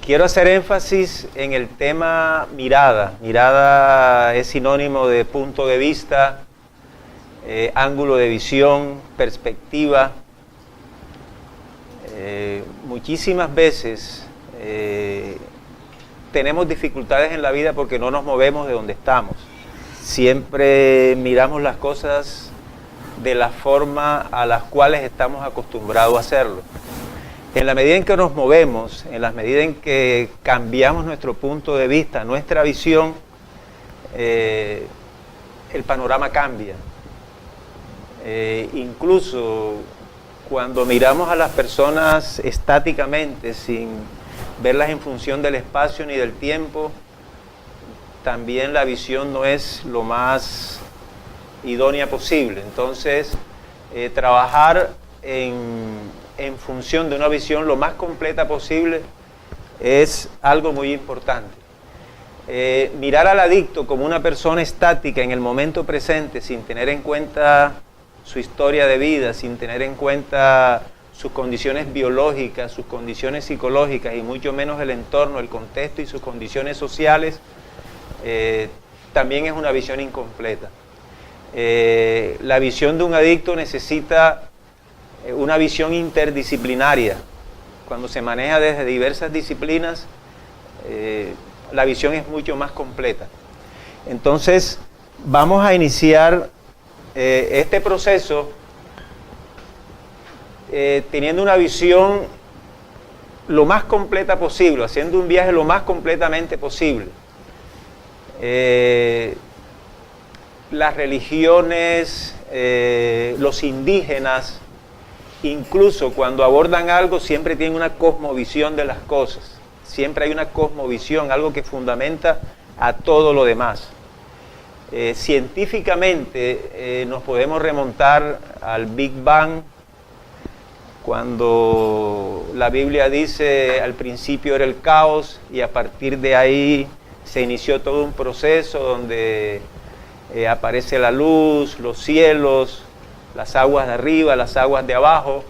Quiero hacer énfasis en el tema mirada. Mirada es sinónimo de punto de vista, ángulo de visión, perspectiva. Muchísimas veces tenemos dificultades en la vida porque no nos movemos de donde estamos. Siempre miramos las cosas de la forma a las cuales estamos acostumbrados a hacerlo. En la medida en que nos movemos, en la medida en que cambiamos nuestro punto de vista, nuestra visión, el panorama cambia. Incluso cuando miramos a las personas estáticamente, sin verlas en función del espacio ni del tiempo, también la visión no es lo más idónea posible. Entonces, trabajar en función de una visión lo más completa posible es algo muy importante. Mirar al adicto como una persona estática en el momento presente, sin tener en cuenta su historia de vida, sin tener en cuenta sus condiciones biológicas, sus condiciones psicológicas y mucho menos el entorno, el contexto y sus condiciones sociales, también es una visión incompleta. La visión de un adicto necesita una visión interdisciplinaria. Cuando se maneja desde diversas disciplinas, la visión es mucho más completa. Entonces, vamos a iniciar este proceso teniendo una visión lo más completa posible, haciendo un viaje lo más completamente posible. Las religiones, los indígenas, incluso cuando abordan algo, siempre tienen una cosmovisión de las cosas. Siempre hay una cosmovisión, algo que fundamenta a todo lo demás. Científicamente nos podemos remontar al Big Bang, cuando la Biblia dice al principio era el caos y a partir de ahí se inició todo un proceso donde aparece la luz, los cielos, las aguas de arriba, las aguas de abajo.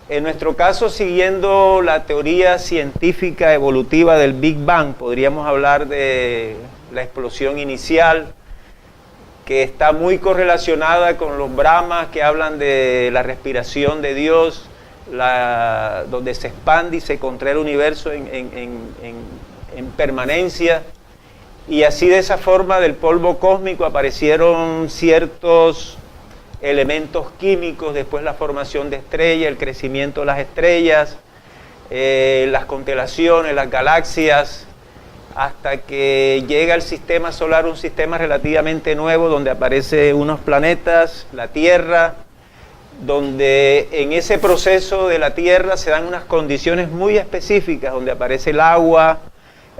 En nuestro caso, siguiendo la teoría científica evolutiva del Big Bang, podríamos hablar de la explosión inicial, que está muy correlacionada con los Brahmas que hablan de la respiración de Dios, donde se expande y se contrae el universo en permanencia. Y así, de esa forma, del polvo cósmico aparecieron ciertos elementos químicos, después la formación de estrellas, el crecimiento de las estrellas, las constelaciones, las galaxias, hasta que llega el sistema solar, un sistema relativamente nuevo, donde aparecen unos planetas, la Tierra, donde en ese proceso de la Tierra se dan unas condiciones muy específicas, donde aparece el agua,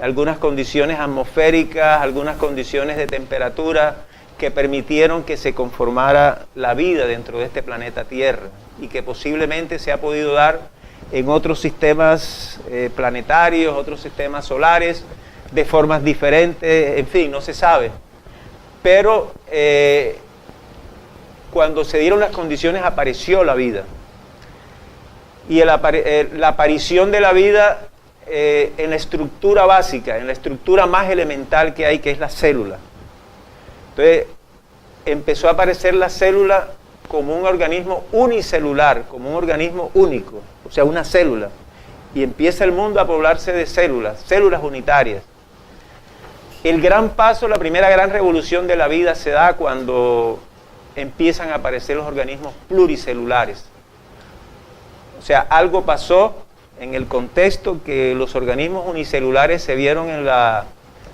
algunas condiciones atmosféricas, algunas condiciones de temperatura, que permitieron que se conformara la vida dentro de este planeta Tierra y que posiblemente se ha podido dar en otros sistemas planetarios, otros sistemas solares, de formas diferentes, en fin, no se sabe. Pero cuando se dieron las condiciones apareció la vida. Y la aparición de la vida en la estructura básica, en la estructura más elemental que hay, que es la célula. Entonces, empezó a aparecer la célula como un organismo unicelular, como un organismo único, o sea, una célula. Y empieza el mundo a poblarse de células, células unitarias. El gran paso, la primera gran revolución de la vida se da cuando empiezan a aparecer los organismos pluricelulares. O sea, algo pasó en el contexto que los organismos unicelulares se vieron en la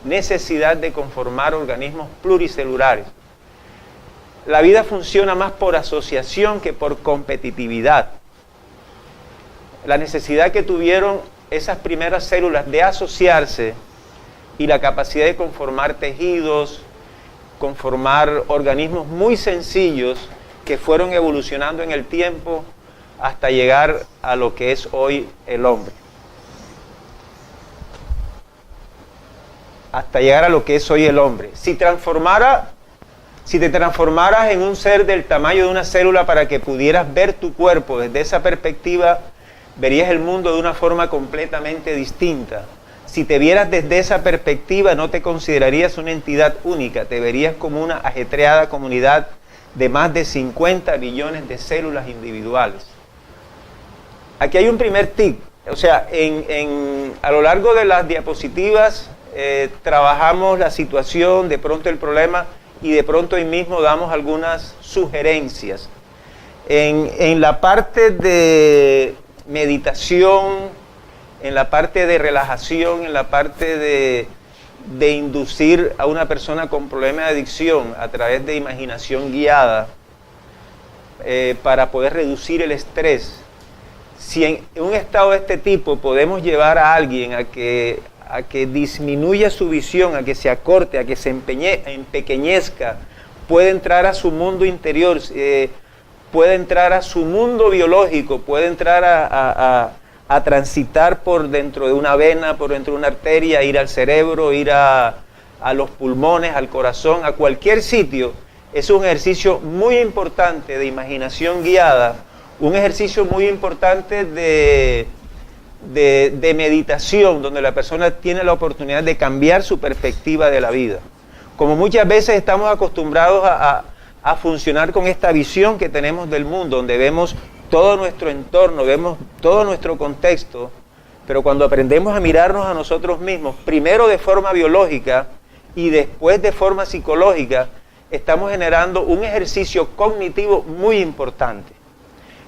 necesidad de conformar organismos pluricelulares. La vida funciona más por asociación que por competitividad. La necesidad que tuvieron esas primeras células de asociarse y la capacidad de conformar tejidos, conformar organismos muy sencillos que fueron evolucionando en el tiempo hasta llegar a lo que es hoy el hombre. Hasta llegar a lo que es hoy el hombre. Si te transformaras en un ser del tamaño de una célula para que pudieras ver tu cuerpo desde esa perspectiva, verías el mundo de una forma completamente distinta. Si te vieras desde esa perspectiva, no te considerarías una entidad única, te verías como una ajetreada comunidad de más de 50 billones de células individuales. Aquí hay un primer tip, o sea, a lo largo de las diapositivas trabajamos la situación, de pronto el problema, y de pronto ahí mismo damos algunas sugerencias. En la parte de meditación, en la parte de relajación, en la parte de inducir a una persona con problema de adicción a través de imaginación guiada para poder reducir el estrés. Si en un estado de este tipo podemos llevar a alguien a que disminuya su visión, a que se acorte, a que se empequeñezca, puede entrar a su mundo interior, puede entrar a su mundo biológico, puede entrar a transitar por dentro de una vena, por dentro de una arteria, ir al cerebro, ir a los pulmones, al corazón, a cualquier sitio. Es un ejercicio muy importante de imaginación guiada, un ejercicio muy importante de meditación, donde la persona tiene la oportunidad de cambiar su perspectiva de la vida. Como muchas veces estamos acostumbrados a funcionar con esta visión que tenemos del mundo, donde vemos todo nuestro entorno, vemos todo nuestro contexto, pero cuando aprendemos a mirarnos a nosotros mismos, primero de forma biológica y después de forma psicológica, estamos generando un ejercicio cognitivo muy importante.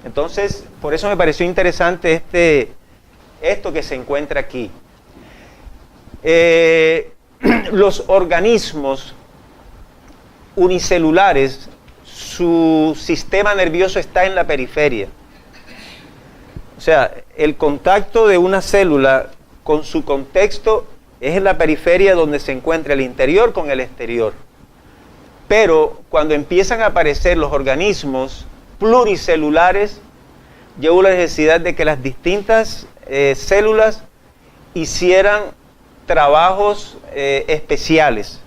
Entonces, por eso me pareció interesante esto que se encuentra aquí. Los organismos unicelulares, su sistema nervioso está en la periferia. O sea, el contacto de una célula con su contexto es en la periferia donde se encuentra el interior con el exterior. Pero cuando empiezan a aparecer los organismos pluricelulares, llegó la necesidad de que las distintas células hicieran trabajos especiales.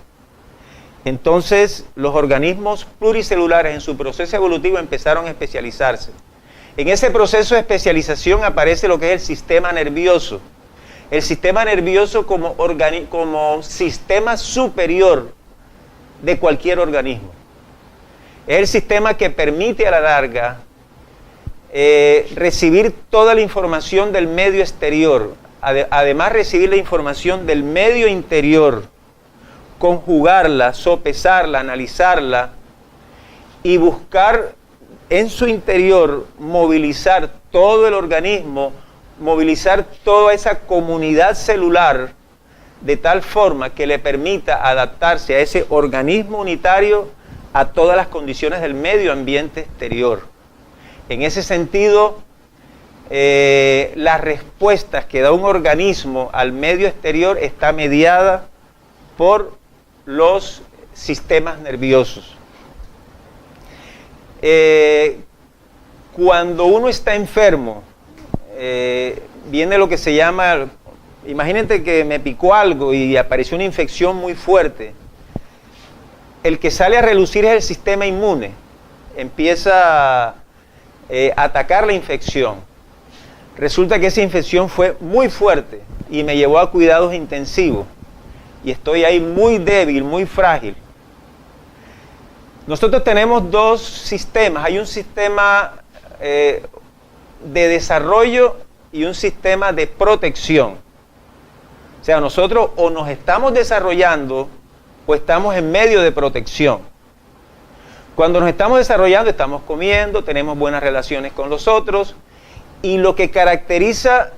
Entonces, los organismos pluricelulares en su proceso evolutivo empezaron a especializarse. En ese proceso de especialización aparece lo que es el sistema nervioso. El sistema nervioso como sistema superior de cualquier organismo. Es el sistema que permite a la larga recibir toda la información del medio exterior, además recibir la información del medio interior, conjugarla, sopesarla, analizarla y buscar en su interior movilizar todo el organismo, movilizar toda esa comunidad celular de tal forma que le permita adaptarse a ese organismo unitario a todas las condiciones del medio ambiente exterior. En ese sentido, las respuestas que da un organismo al medio exterior está mediada por los sistemas nerviosos. Cuando uno está enfermo, viene lo que se llama, imagínate que me picó algo y apareció una infección muy fuerte. El que sale a relucir es el sistema inmune, empieza a atacar la infección. Resulta que esa infección fue muy fuerte y me llevó a cuidados intensivos. Y estoy ahí muy débil, muy frágil. Nosotros tenemos dos sistemas. Hay un sistema de desarrollo y un sistema de protección. O sea, nosotros o nos estamos desarrollando o estamos en medio de protección. Cuando nos estamos desarrollando, estamos comiendo, tenemos buenas relaciones con los otros, y lo que caracteriza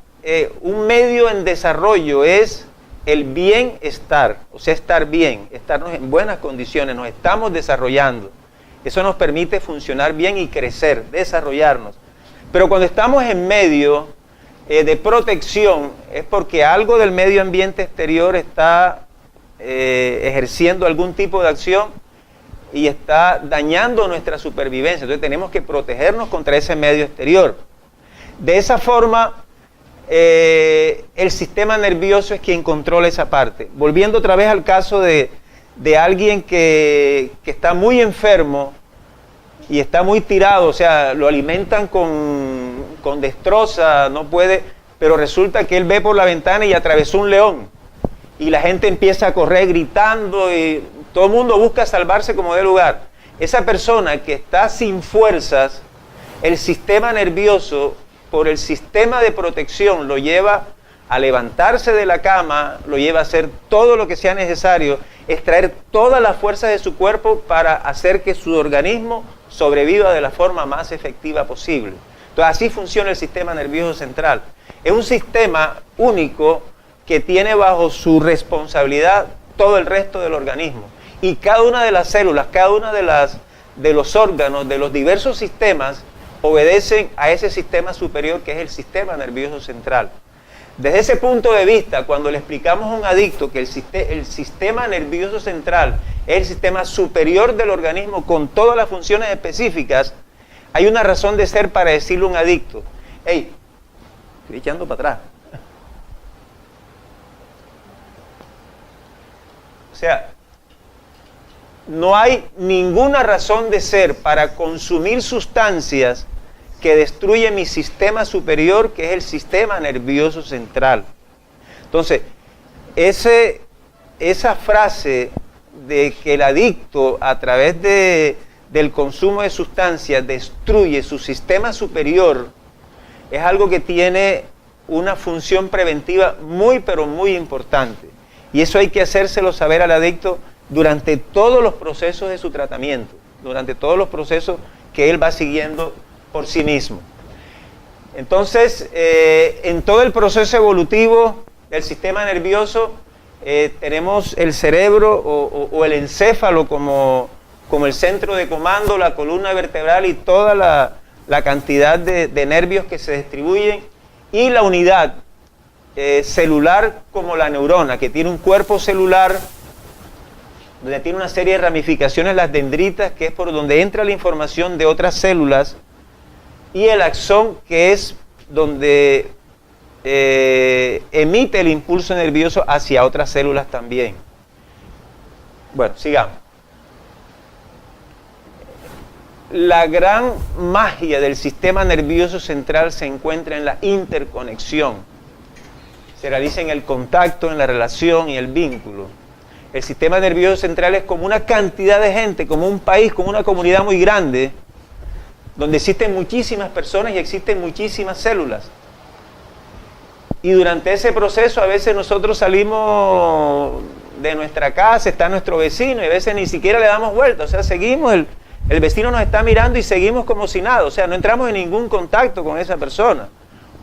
un medio en desarrollo es el bienestar, o sea, estar bien, estarnos en buenas condiciones, nos estamos desarrollando. Eso nos permite funcionar bien y crecer, desarrollarnos. Pero cuando estamos en medio de protección, es porque algo del medio ambiente exterior está ejerciendo algún tipo de acción y está dañando nuestra supervivencia. Entonces tenemos que protegernos contra ese medio exterior. De esa forma, el sistema nervioso es quien controla esa parte. Volviendo otra vez al caso de alguien que está muy enfermo, y está muy tirado, o sea, lo alimentan con destroza, no puede, pero resulta que él ve por la ventana y atravesó un león. Y la gente empieza a correr gritando y todo el mundo busca salvarse como de lugar. Esa persona que está sin fuerzas, el sistema nervioso, por el sistema de protección, lo lleva a levantarse de la cama, lo lleva a hacer todo lo que sea necesario, extraer todas las fuerzas de su cuerpo para hacer que su organismo sobreviva de la forma más efectiva posible. Entonces así funciona el sistema nervioso central. Es un sistema único que tiene bajo su responsabilidad todo el resto del organismo. Y cada una de las células, cada una de los órganos, de los diversos sistemas, obedecen a ese sistema superior que es el sistema nervioso central. Desde ese punto de vista, cuando le explicamos a un adicto que el sistema nervioso central es el sistema superior del organismo con todas las funciones específicas, hay una razón de ser para decirle a un adicto: hey, estoy echando para atrás. O sea, no hay ninguna razón de ser para consumir sustancias que destruyen mi sistema superior, que es el sistema nervioso central. Entonces, esa frase de que el adicto a través del consumo de sustancias destruye su sistema superior es algo que tiene una función preventiva muy pero muy importante. Y eso hay que hacérselo saber al adicto durante todos los procesos de su tratamiento, durante todos los procesos que él va siguiendo por sí mismo. Entonces, en todo el proceso evolutivo del sistema nervioso, tenemos el cerebro o el encéfalo como el centro de comando, la columna vertebral y toda la cantidad de nervios que se distribuyen, y la unidad celular como la neurona, que tiene un cuerpo celular donde tiene una serie de ramificaciones, las dendritas, que es por donde entra la información de otras células, y el axón, que es donde emite el impulso nervioso hacia otras células también. Bueno, sigamos. La gran magia del sistema nervioso central se encuentra en la interconexión. Se realiza en el contacto, en la relación y el vínculo. El sistema nervioso central es como una cantidad de gente, como un país, como una comunidad muy grande, donde existen muchísimas personas y existen muchísimas células. Y durante ese proceso a veces nosotros salimos de nuestra casa, está nuestro vecino, y a veces ni siquiera le damos vuelta, o sea, seguimos, el vecino nos está mirando y seguimos como si nada, o sea, no entramos en ningún contacto con esa persona.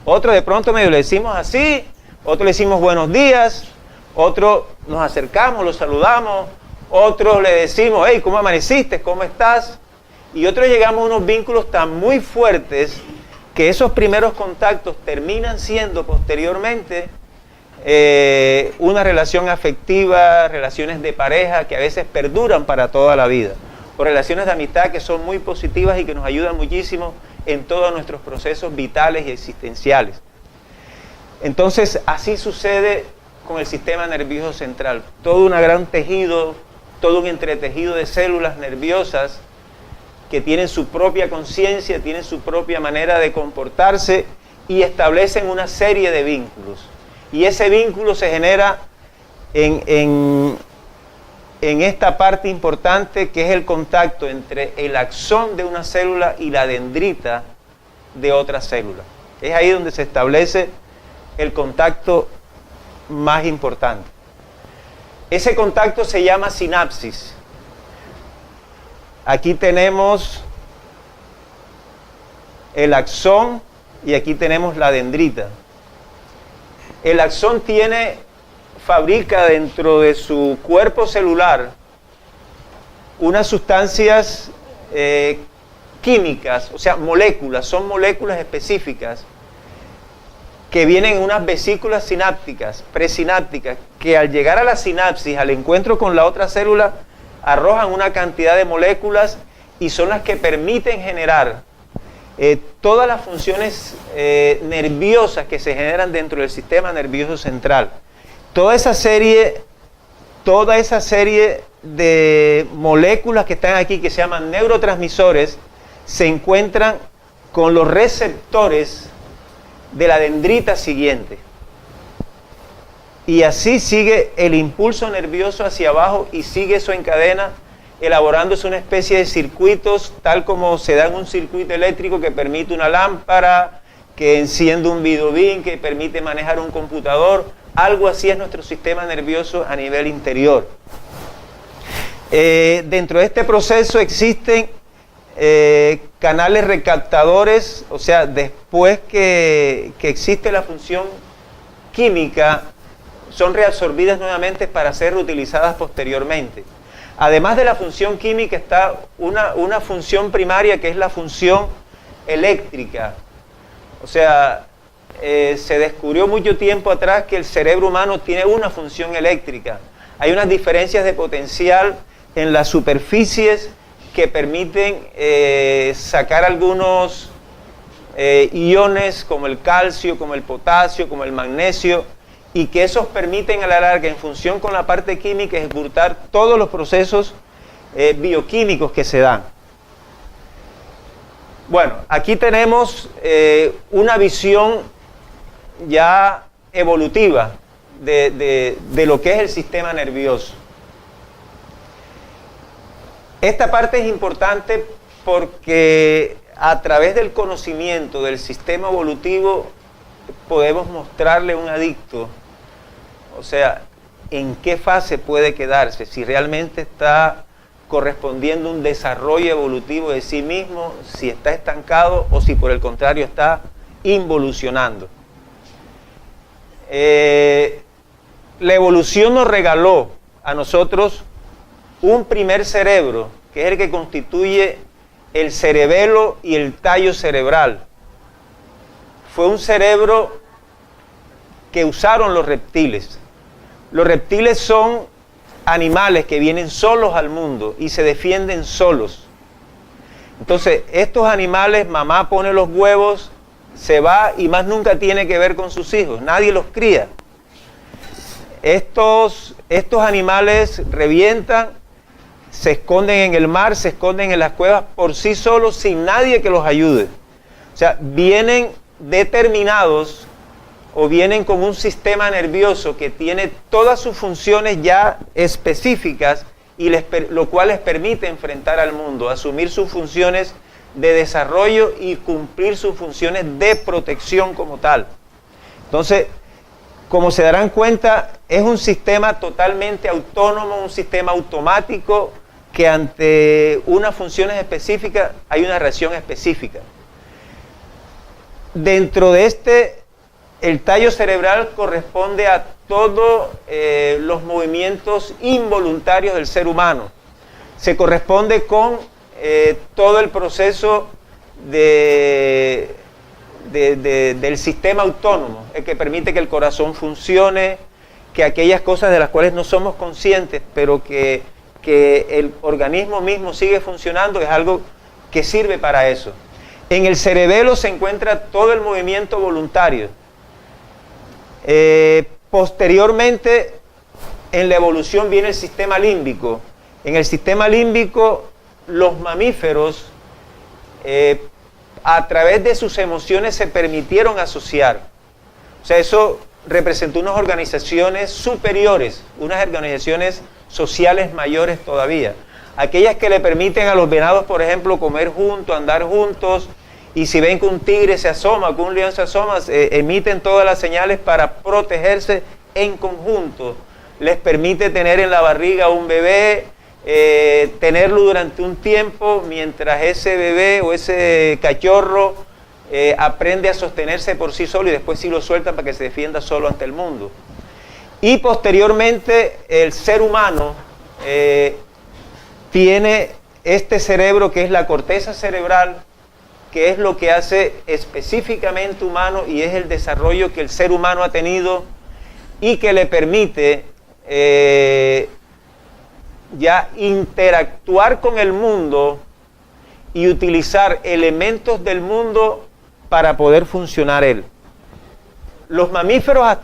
Otro de pronto medio le decimos así, otro le decimos buenos días, otro nos acercamos, lo saludamos, otros le decimos, hey, ¿cómo amaneciste? ¿Cómo estás? Y otros llegamos a unos vínculos tan muy fuertes que esos primeros contactos terminan siendo posteriormente una relación afectiva, relaciones de pareja que a veces perduran para toda la vida, o relaciones de amistad que son muy positivas y que nos ayudan muchísimo en todos nuestros procesos vitales y existenciales. Entonces, así sucede con el sistema nervioso central. Todo un gran tejido, todo un entretejido de células nerviosas que tienen su propia conciencia, tienen su propia manera de comportarse y establecen una serie de vínculos. Y ese vínculo se genera en esta parte importante, que es el contacto entre el axón de una célula y la dendrita de otra célula. Es ahí donde se establece el contacto más importante. Ese contacto se llama sinapsis. Aquí tenemos el axón y aquí tenemos la dendrita. El axón fabrica dentro de su cuerpo celular unas sustancias químicas, o sea, moléculas, son moléculas específicas que vienen en unas vesículas sinápticas, presinápticas, que al llegar a la sinapsis, al encuentro con la otra célula, arrojan una cantidad de moléculas y son las que permiten generar todas las funciones nerviosas que se generan dentro del sistema nervioso central. Toda esa serie de moléculas que están aquí, que se llaman neurotransmisores, se encuentran con los receptores de la dendrita siguiente. Y así sigue el impulso nervioso hacia abajo y sigue eso en cadena, elaborándose una especie de circuitos, tal como se da en un circuito eléctrico que permite una lámpara, que enciende un vidobín, que permite manejar un computador. Algo así es nuestro sistema nervioso a nivel interior. Dentro de este proceso existen canales recaptadores, o sea, después que existe la función química, son reabsorbidas nuevamente para ser reutilizadas posteriormente. Además de la función química está una función primaria que es la función eléctrica. O sea, se descubrió mucho tiempo atrás que el cerebro humano tiene una función eléctrica. Hay unas diferencias de potencial en las superficies que permiten sacar algunos iones como el calcio, como el potasio, como el magnesio, y que esos permiten a la larga, en función con la parte química, ejecutar todos los procesos bioquímicos que se dan. Bueno, aquí tenemos una visión ya evolutiva de lo que es el sistema nervioso. Esta parte es importante porque a través del conocimiento del sistema evolutivo podemos mostrarle a un adicto, o sea, en qué fase puede quedarse, si realmente está correspondiendo a un desarrollo evolutivo de sí mismo, si está estancado o si por el contrario está involucionando. La evolución nos regaló a nosotros un primer cerebro, que es el que constituye el cerebelo y el tallo cerebral. Fue un cerebro que usaron los reptiles. Los reptiles son animales que vienen solos al mundo y se defienden solos. Entonces, estos animales, mamá pone los huevos, se va y más nunca tiene que ver con sus hijos, nadie los cría. Estos animales revientan, se esconden en el mar, se esconden en las cuevas por sí solos, sin nadie que los ayude. O sea, vienen determinados o vienen con un sistema nervioso que tiene todas sus funciones ya específicas, y lo cual les permite enfrentar al mundo, asumir sus funciones de desarrollo y cumplir sus funciones de protección como tal. Entonces, como se darán cuenta, es un sistema totalmente autónomo, un sistema automático que ante unas funciones específicas hay una reacción específica. Dentro de el tallo cerebral corresponde a todos los movimientos involuntarios del ser humano. Se corresponde con todo el proceso del sistema autónomo, el que permite que el corazón funcione, que aquellas cosas de las cuales no somos conscientes, pero que el organismo mismo sigue funcionando, es algo que sirve para eso. En el cerebelo se encuentra todo el movimiento voluntario. Posteriormente, en la evolución viene el sistema límbico. En el sistema límbico, los mamíferos, a través de sus emociones, se permitieron asociar. O sea, eso representó unas organizaciones superiores, unas organizaciones sociales mayores todavía. Aquellas que le permiten a los venados, por ejemplo, comer juntos, andar juntos, y si ven que un tigre se asoma, que un león se asoma, emiten todas las señales para protegerse en conjunto. Les permite tener en la barriga un bebé, tenerlo durante un tiempo, mientras ese bebé o ese cachorro aprende a sostenerse por sí solo, y después sí lo sueltan para que se defienda solo ante el mundo. Y posteriormente el ser humano tiene este cerebro que es la corteza cerebral, que es lo que hace específicamente humano, y es el desarrollo que el ser humano ha tenido y que le permite ya interactuar con el mundo y utilizar elementos del mundo para poder funcionar él. Los mamíferos,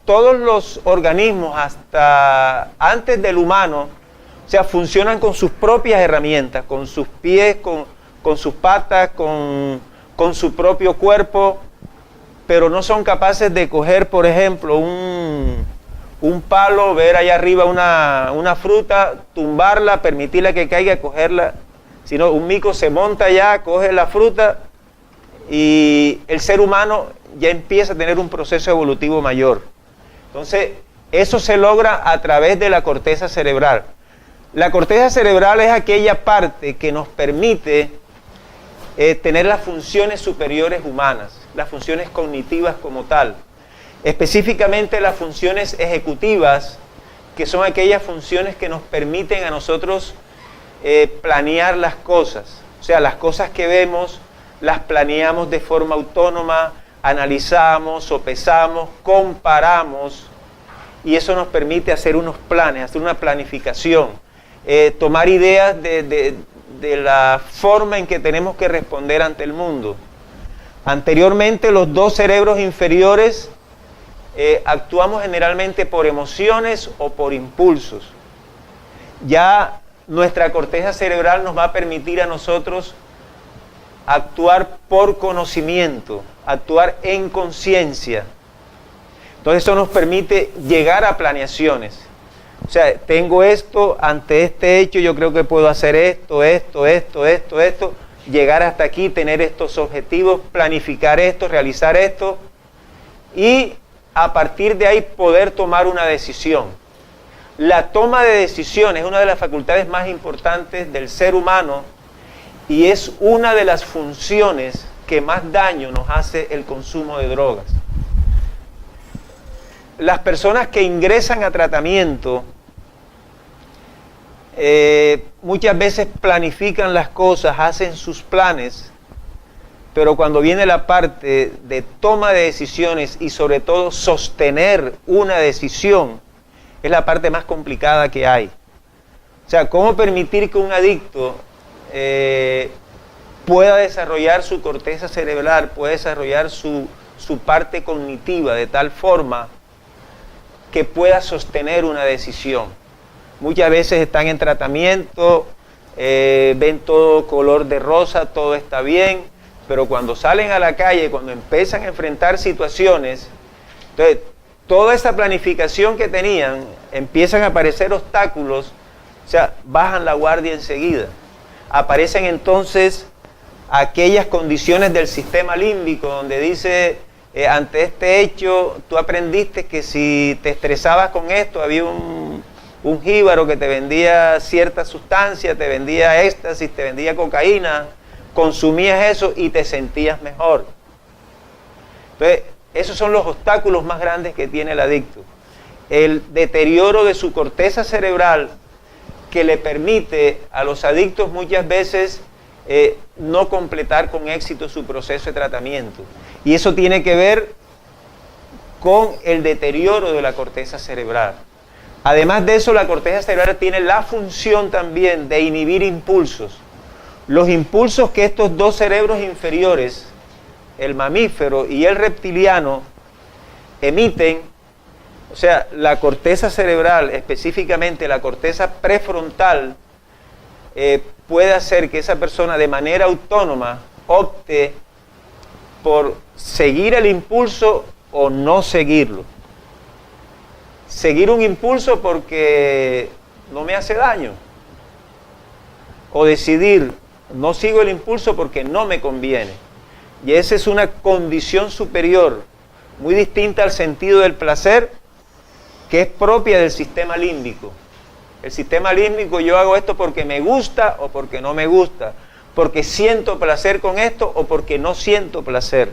todos los organismos hasta antes del humano, o sea, funcionan con sus propias herramientas, con sus pies, con con sus patas, con su propio cuerpo, pero no son capaces de coger, por ejemplo, un palo, ver allá arriba una fruta, tumbarla, permitirla que caiga, cogerla. Sino un mico se monta allá, coge la fruta y el ser humano ya empieza a tener un proceso evolutivo mayor. Entonces, eso se logra a través de la corteza cerebral. La corteza cerebral es aquella parte que nos permite tener las funciones superiores humanas, las funciones cognitivas como tal. Específicamente las funciones ejecutivas, que son aquellas funciones que nos permiten a nosotros planear las cosas. O sea, las cosas que vemos las planeamos de forma autónoma, analizamos, sopesamos, comparamos, y eso nos permite hacer unos planes, hacer una planificación, tomar ideas de la forma en que tenemos que responder ante el mundo. Anteriormente, los dos cerebros inferiores actuamos generalmente por emociones o por impulsos. Ya nuestra corteza cerebral nos va a permitir a nosotros actuar por conocimiento, actuar en conciencia. Entonces eso nos permite llegar a planeaciones. O sea, tengo esto, ante este hecho yo creo que puedo hacer esto, llegar hasta aquí, tener estos objetivos, planificar esto, realizar esto, y a partir de ahí poder tomar una decisión. La toma de decisiones es una de las facultades más importantes del ser humano y es una de las funciones que más daño nos hace el consumo de drogas. Las personas que ingresan a tratamiento muchas veces planifican las cosas, hacen sus planes, pero cuando viene la parte de toma de decisiones y sobre todo sostener una decisión, es la parte más complicada que hay. O sea, ¿cómo permitir que un adicto pueda desarrollar su corteza cerebral, pueda desarrollar su parte cognitiva de tal forma que pueda sostener una decisión? Muchas veces están en tratamiento, ven todo color de rosa, todo está bien, pero cuando salen a la calle, cuando empiezan a enfrentar situaciones, entonces toda esa planificación que tenían, empiezan a aparecer obstáculos, o sea, bajan la guardia enseguida. Aparecen entonces aquellas condiciones del sistema límbico donde dice, ante este hecho, tú aprendiste que si te estresabas con esto, había un jíbaro que te vendía cierta sustancia, te vendía éxtasis, te vendía cocaína, consumías eso y te sentías mejor. Entonces, esos son los obstáculos más grandes que tiene el adicto. El deterioro de su corteza cerebral que le permite a los adictos muchas veces no completar con éxito su proceso de tratamiento. Y eso tiene que ver con el deterioro de la corteza cerebral. Además de eso, la corteza cerebral tiene la función también de inhibir impulsos. Los impulsos que estos dos cerebros inferiores, el mamífero y el reptiliano, emiten, o sea, la corteza cerebral, específicamente la corteza prefrontal, puede hacer que esa persona de manera autónoma opte por seguir el impulso o no seguirlo. Seguir un impulso porque no me hace daño. O decidir, no sigo el impulso porque no me conviene. Y esa es una condición superior, muy distinta al sentido del placer, que es propia del sistema límbico. El sistema límbico, yo hago esto porque me gusta o porque no me gusta, porque siento placer con esto o porque no siento placer.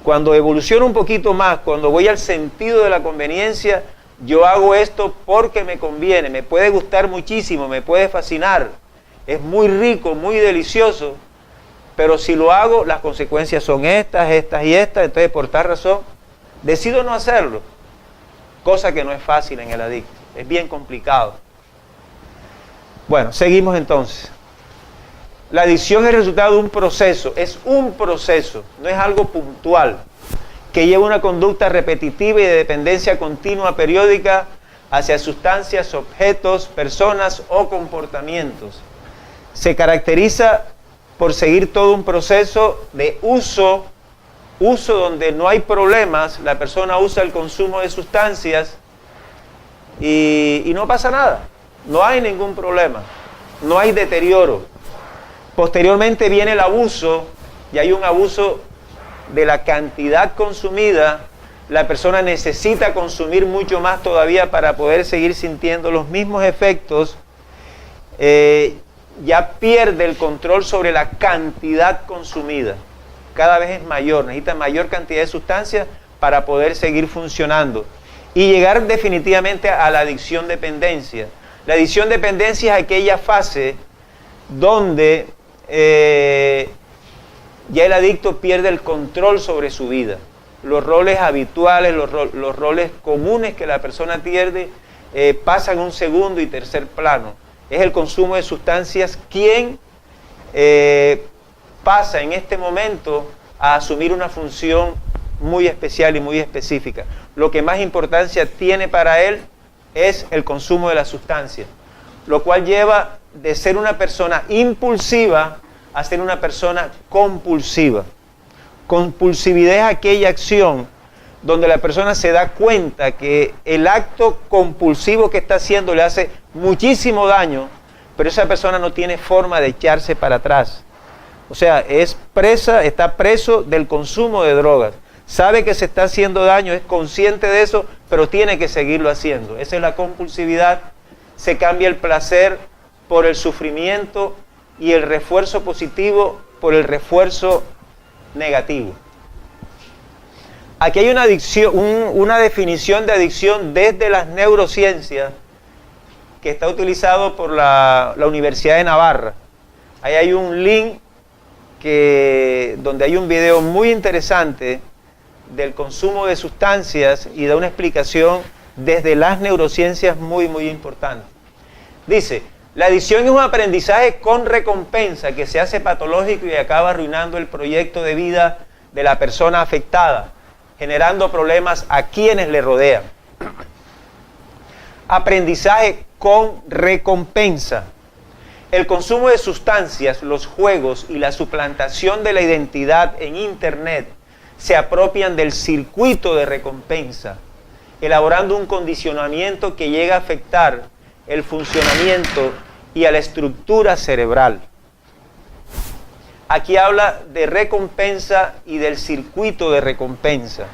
Cuando evoluciono un poquito más, cuando voy al sentido de la conveniencia, yo hago esto porque me conviene, me puede gustar muchísimo, me puede fascinar, es muy rico, muy delicioso, pero si lo hago, las consecuencias son estas y estas, entonces por tal razón decido no hacerlo, cosa que no es fácil en el adicto, es bien complicado. Bueno, seguimos entonces. La adicción es el resultado de un proceso, no es algo puntual, que lleva una conducta repetitiva y de dependencia continua periódica hacia sustancias, objetos, personas o comportamientos. Se caracteriza por seguir todo un proceso de uso donde no hay problemas, la persona usa el consumo de sustancias y no pasa nada, no hay ningún problema, no hay deterioro. Posteriormente viene el abuso, y hay un abuso de la cantidad consumida, la persona necesita consumir mucho más todavía para poder seguir sintiendo los mismos efectos, ya pierde el control sobre la cantidad consumida, cada vez es mayor, necesita mayor cantidad de sustancias para poder seguir funcionando y llegar definitivamente a la adicción-dependencia. La adicción-dependencia es aquella fase donde ya el adicto pierde el control sobre su vida. Los roles habituales, los roles comunes que la persona pierde, pasan a un segundo y tercer plano. Es el consumo de sustancias quien pasa en este momento a asumir una función muy especial y muy específica. Lo que más importancia tiene para él es el consumo de la sustancia, lo cual lleva de ser una persona impulsiva a ser una persona compulsiva. Compulsividad es aquella acción donde la persona se da cuenta que el acto compulsivo que está haciendo le hace muchísimo daño, pero esa persona no tiene forma de echarse para atrás. O sea, está preso del consumo de drogas. Sabe que se está haciendo daño, es consciente de eso, pero tiene que seguirlo haciendo. Esa es la compulsividad. Se cambia el placer por el sufrimiento y el refuerzo positivo por el refuerzo negativo. Aquí hay una definición de adicción desde las neurociencias que está utilizado por la Universidad de Navarra. Ahí hay un link donde hay un video muy interesante del consumo de sustancias y da una explicación desde las neurociencias muy, muy importante. Dice, la adicción es un aprendizaje con recompensa que se hace patológico y acaba arruinando el proyecto de vida de la persona afectada, generando problemas a quienes le rodean. Aprendizaje con recompensa. El consumo de sustancias, los juegos y la suplantación de la identidad en Internet se apropian del circuito de recompensa, elaborando un condicionamiento que llega a afectar el funcionamiento y a la estructura cerebral. Aquí habla de recompensa y del circuito de recompensa.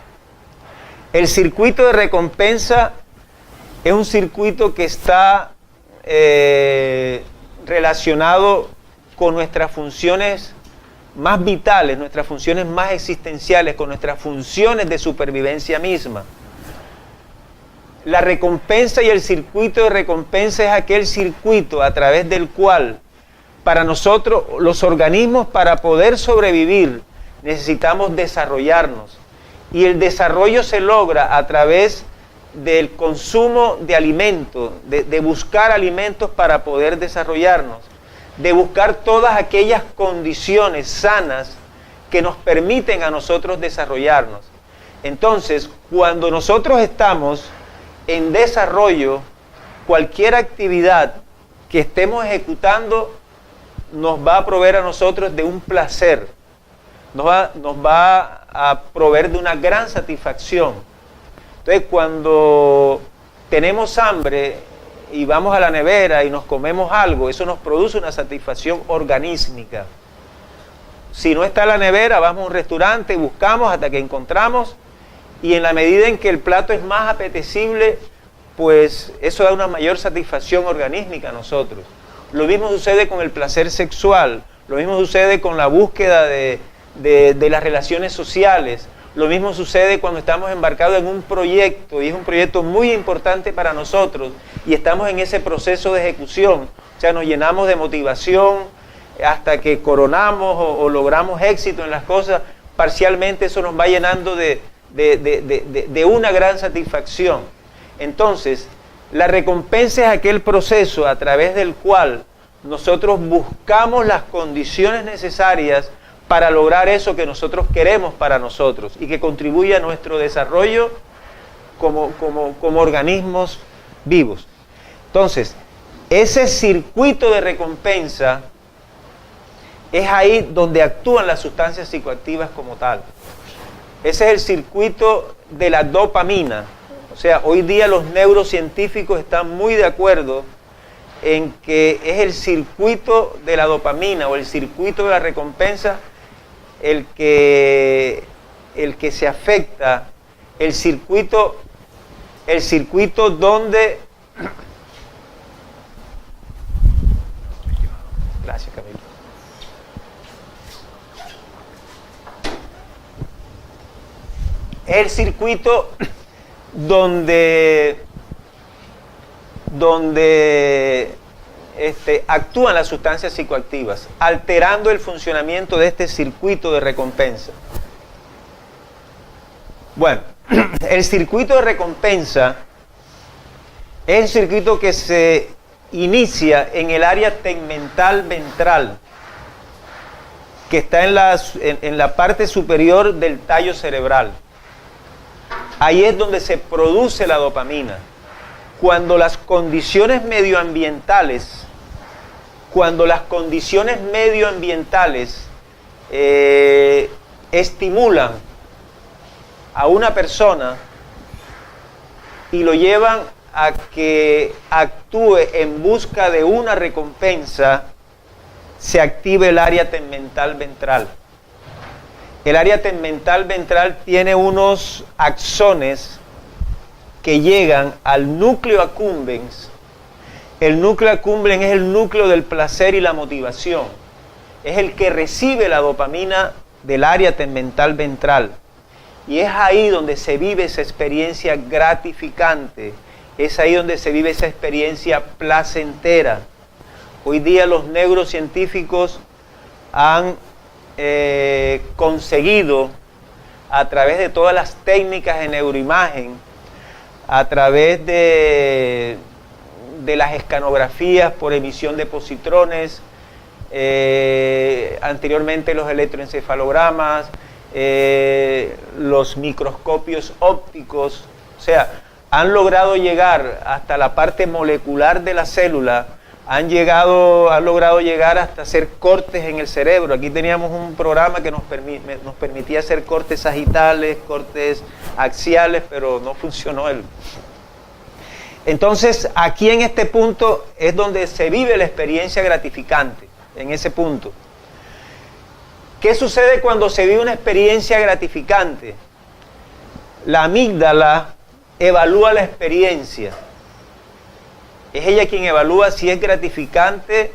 El circuito de recompensa es un circuito que está relacionado con nuestras funciones más vitales, nuestras funciones más existenciales, con nuestras funciones de supervivencia misma. La recompensa y el circuito de recompensa es aquel circuito a través del cual, para nosotros, los organismos, para poder sobrevivir, necesitamos desarrollarnos. Y el desarrollo se logra a través del consumo de alimentos, de buscar alimentos para poder desarrollarnos, de buscar todas aquellas condiciones sanas que nos permiten a nosotros desarrollarnos. Entonces, cuando nosotros estamos en desarrollo, cualquier actividad que estemos ejecutando nos va a proveer a nosotros de un placer, nos va a proveer de una gran satisfacción. Entonces, cuando tenemos hambre y vamos a la nevera y nos comemos algo, eso nos produce una satisfacción organísmica. Si no está la nevera, vamos a un restaurante, buscamos hasta que encontramos, y en la medida en que el plato es más apetecible, pues eso da una mayor satisfacción organísmica a nosotros. Lo mismo sucede con el placer sexual, lo mismo sucede con la búsqueda de las relaciones sociales, lo mismo sucede cuando estamos embarcados en un proyecto, y es un proyecto muy importante para nosotros, y estamos en ese proceso de ejecución, o sea, nos llenamos de motivación hasta que coronamos o logramos éxito en las cosas, parcialmente eso nos va llenando de una gran satisfacción. Entonces, la recompensa es aquel proceso a través del cual nosotros buscamos las condiciones necesarias para lograr eso que nosotros queremos para nosotros y que contribuye a nuestro desarrollo como organismos vivos. Entonces, ese circuito de recompensa es ahí donde actúan las sustancias psicoactivas como tal. Ese es el circuito de la dopamina. O sea, hoy día los neurocientíficos están muy de acuerdo en que es el circuito de la dopamina o el circuito de la recompensa el que se afecta, el circuito donde... Gracias, Camilo. Es el circuito donde actúan las sustancias psicoactivas, alterando el funcionamiento de este circuito de recompensa. Bueno, el circuito de recompensa es el circuito que se inicia en el área tegmental ventral, que está en la parte superior del tallo cerebral. Ahí es donde se produce la dopamina. Cuando las condiciones medioambientales estimulan a una persona y lo llevan a que actúe en busca de una recompensa, se activa el área tegmental ventral. El área tegmental ventral tiene unos axones que llegan al núcleo accumbens. El núcleo accumbens es el núcleo del placer y la motivación. Es el que recibe la dopamina del área tegmental ventral. Y es ahí donde se vive esa experiencia gratificante. Es ahí donde se vive esa experiencia placentera. Hoy día los neurocientíficos han conseguido, a través de todas las técnicas de neuroimagen, a través de las escanografías por emisión de positrones, anteriormente los electroencefalogramas, los microscopios ópticos, o sea, han logrado llegar hasta la parte molecular de la célula, han logrado llegar hasta hacer cortes en el cerebro. Aquí teníamos un programa que nos permitía hacer cortes sagitales, cortes axiales, pero no funcionó. Entonces, aquí en este punto es donde se vive la experiencia gratificante, en ese punto. ¿Qué sucede cuando se vive una experiencia gratificante? La amígdala evalúa la experiencia. Es ella quien evalúa si es gratificante,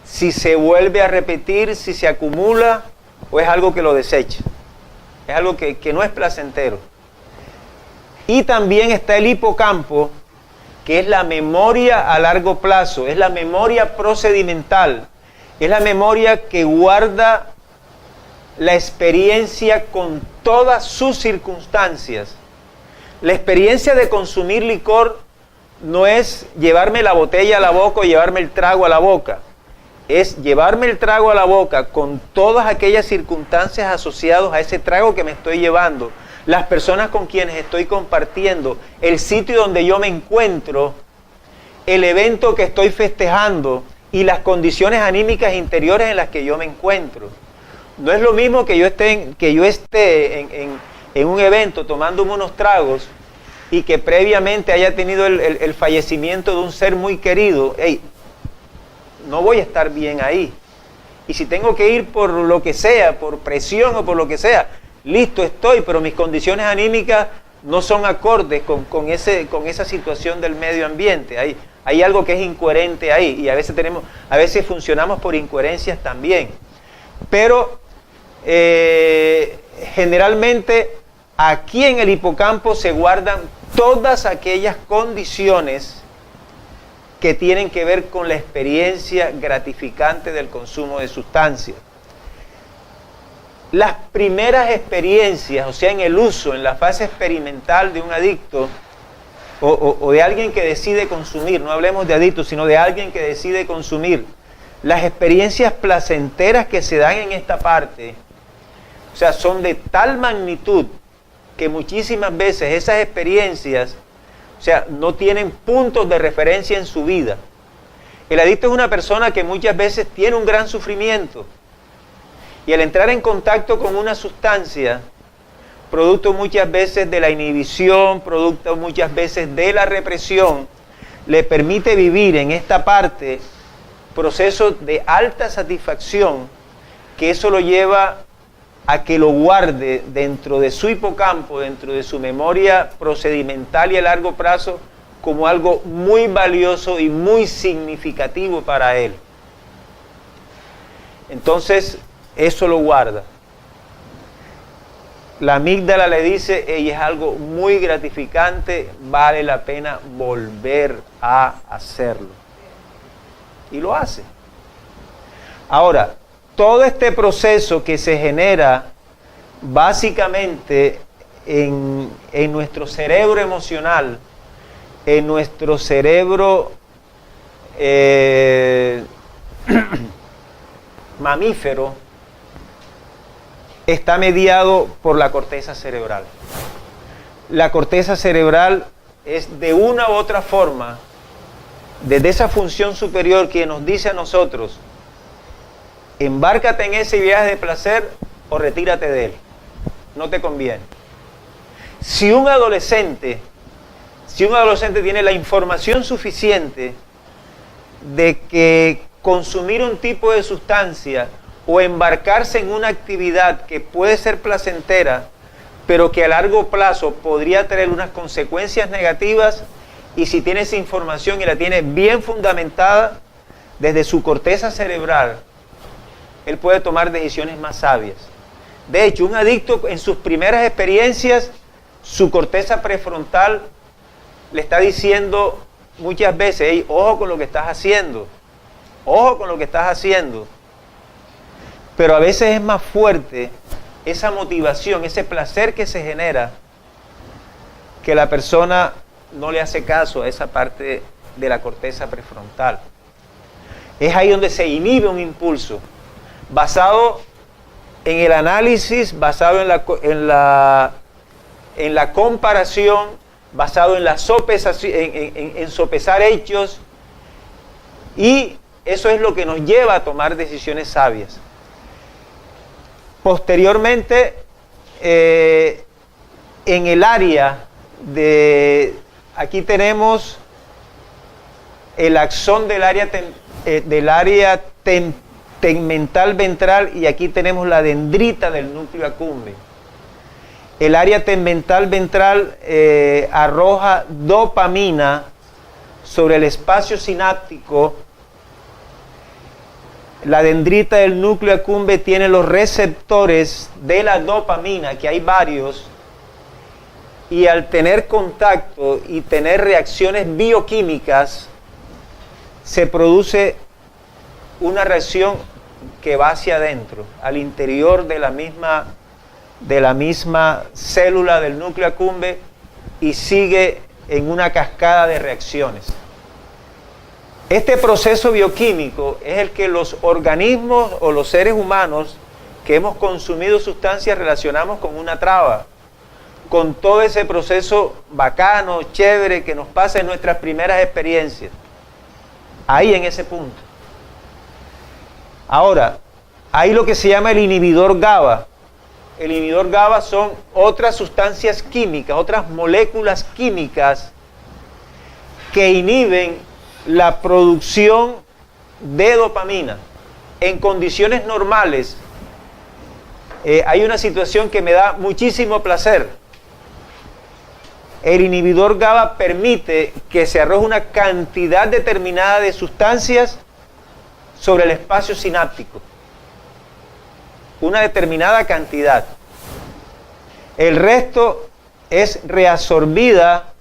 si se vuelve a repetir, si se acumula o es algo que lo desecha. Es algo que no es placentero. Y también está el hipocampo, que es la memoria a largo plazo, es la memoria procedimental, es la memoria que guarda la experiencia con todas sus circunstancias. La experiencia de consumir licor no es llevarme la botella a la boca o llevarme el trago a la boca. Es llevarme el trago a la boca con todas aquellas circunstancias asociadas a ese trago que me estoy llevando, las personas con quienes estoy compartiendo, el sitio donde yo me encuentro, el evento que estoy festejando y las condiciones anímicas interiores en las que yo me encuentro. No es lo mismo que yo esté en un evento tomándome unos tragos y que previamente haya tenido el fallecimiento de un ser muy querido. Hey, no voy a estar bien ahí. Y si tengo que ir por lo que sea, por presión o por lo que sea, listo estoy, pero mis condiciones anímicas no son acordes con esa situación del medio ambiente. Hay algo que es incoherente ahí y a veces funcionamos por incoherencias también. Pero generalmente aquí en el hipocampo se guardan todas aquellas condiciones que tienen que ver con la experiencia gratificante del consumo de sustancias. Las primeras experiencias, o sea, en el uso, en la fase experimental de un adicto o de alguien que decide consumir, no hablemos de adictos, sino de alguien que decide consumir, las experiencias placenteras que se dan en esta parte, o sea, son de tal magnitud que muchísimas veces esas experiencias, o sea, no tienen puntos de referencia en su vida. El adicto es una persona que muchas veces tiene un gran sufrimiento, Y al entrar en contacto con una sustancia, producto muchas veces de la inhibición, producto muchas veces de la represión, le permite vivir en esta parte procesos de alta satisfacción, que eso lo lleva a que lo guarde dentro de su hipocampo, dentro de su memoria procedimental y a largo plazo, como algo muy valioso y muy significativo para él. Entonces, eso lo guarda. La amígdala le dice, ella es algo muy gratificante, vale la pena volver a hacerlo. Y lo hace. Ahora, todo este proceso que se genera básicamente en nuestro cerebro emocional, en nuestro cerebro mamífero, está mediado por la corteza cerebral. La corteza cerebral es de una u otra forma, desde esa función superior que nos dice a nosotros, embárcate en ese viaje de placer o retírate de él, no te conviene. Si un adolescente tiene la información suficiente de que consumir un tipo de sustancia o embarcarse en una actividad que puede ser placentera, pero que a largo plazo podría tener unas consecuencias negativas, y si tiene esa información y la tiene bien fundamentada desde su corteza cerebral, él puede tomar decisiones más sabias. De hecho, un adicto en sus primeras experiencias, su corteza prefrontal le está diciendo muchas veces, hey, ojo con lo que estás haciendo, ojo con lo que estás haciendo. Pero a veces es más fuerte esa motivación, ese placer que se genera, que la persona no le hace caso a esa parte de la corteza prefrontal. Es ahí donde se inhibe un impulso, basado en el análisis, basado en la comparación, basado en la en sopesar hechos, y eso es lo que nos lleva a tomar decisiones sabias. Posteriormente, en el área de, aquí tenemos el axón del área tegmental ventral, y aquí tenemos la dendrita del núcleo accumbens. El área tegmental ventral arroja dopamina sobre el espacio sináptico. La dendrita del núcleo accumbens tiene los receptores de la dopamina, que hay varios, y al tener contacto y tener reacciones bioquímicas, se produce una reacción que va hacia adentro, al interior de la misma célula del núcleo accumbens, y sigue en una cascada de reacciones. Este proceso bioquímico es el que los organismos o los seres humanos que hemos consumido sustancias relacionamos con una traba, con todo ese proceso bacano, chévere, que nos pasa en nuestras primeras experiencias. Ahí en ese punto. Ahora, hay lo que se llama el inhibidor GABA. El inhibidor GABA son otras sustancias químicas, otras moléculas químicas que inhiben la producción de dopamina. En condiciones normales, hay una situación que me da muchísimo placer. El inhibidor GABA permite que se arroje una cantidad determinada de sustancias sobre el espacio sináptico. Una determinada cantidad. El resto es reabsorbida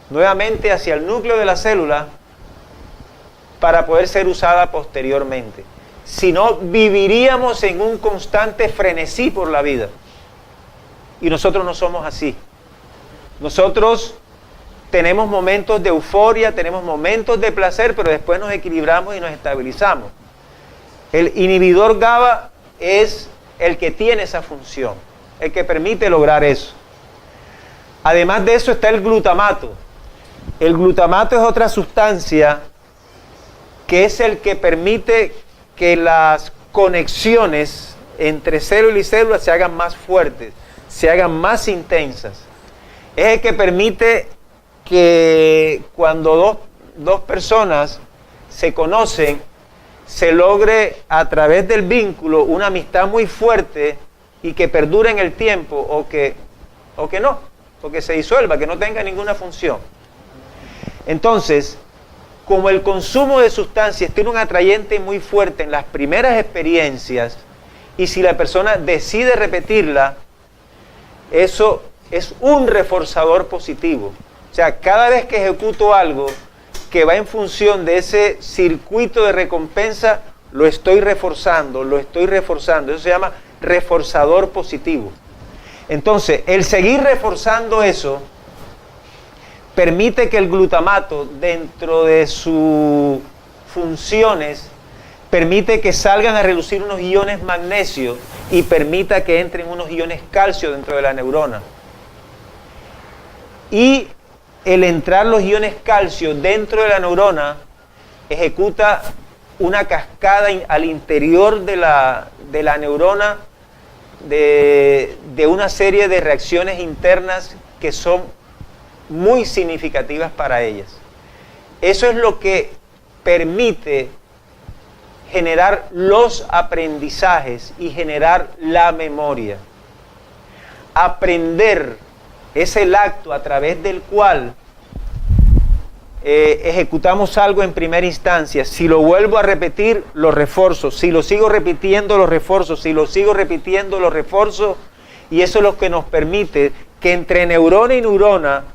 nuevamente hacia el núcleo de la célula para poder ser usada posteriormente. Si no, viviríamos en un constante frenesí por la vida. Y nosotros no somos así. Nosotros tenemos momentos de euforia, tenemos momentos de placer, pero después nos equilibramos y nos estabilizamos. El inhibidor GABA es el que tiene esa función, el que permite lograr eso. Además de eso está el glutamato. El glutamato es otra sustancia que es el que permite que las conexiones entre célula y célula se hagan más fuertes, se hagan más intensas. Es el que permite que cuando dos personas se conocen, se logre a través del vínculo una amistad muy fuerte y que perdure en el tiempo, o que no, o que se disuelva, que no tenga ninguna función. Entonces, como el consumo de sustancias tiene un atrayente muy fuerte en las primeras experiencias, y si la persona decide repetirla, eso es un reforzador positivo. O sea, cada vez que ejecuto algo que va en función de ese circuito de recompensa, lo estoy reforzando. Eso se llama reforzador positivo. Entonces, el seguir reforzando eso permite que el glutamato, dentro de sus funciones, permite que salgan a relucir unos iones magnesio y permita que entren unos iones calcio dentro de la neurona. Y el entrar los iones calcio dentro de la neurona ejecuta una cascada al interior de la neurona de una serie de reacciones internas que son muy significativas para ellas. Eso es lo que permite generar los aprendizajes y generar la memoria. Aprender es el acto a través del cual ejecutamos algo en primera instancia. Si lo vuelvo a repetir, lo refuerzo. Si lo sigo repitiendo, lo refuerzo. Si lo sigo repitiendo, lo refuerzo. Y eso es lo que nos permite que entre neurona y neurona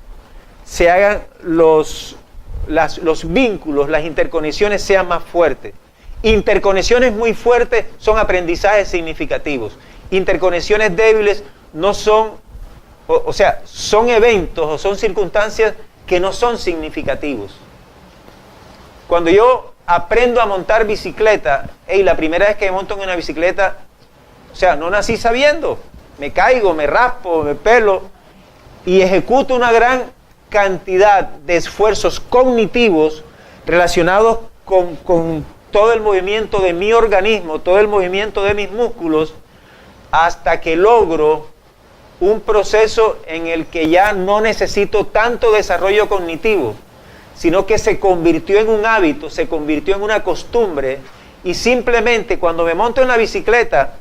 se hagan los vínculos, las interconexiones sean más fuertes. Interconexiones muy fuertes son aprendizajes significativos. Interconexiones débiles no son, o sea, son eventos o son circunstancias que no son significativos. Cuando yo aprendo a montar bicicleta, la primera vez que me monto en una bicicleta, o sea, no nací sabiendo, me caigo, me raspo, me pelo y ejecuto una gran cantidad de esfuerzos cognitivos relacionados con todo el movimiento de mi organismo, todo el movimiento de mis músculos, hasta que logro un proceso en el que ya no necesito tanto desarrollo cognitivo, sino que se convirtió en un hábito, se convirtió en una costumbre, y simplemente cuando me monto en la bicicleta,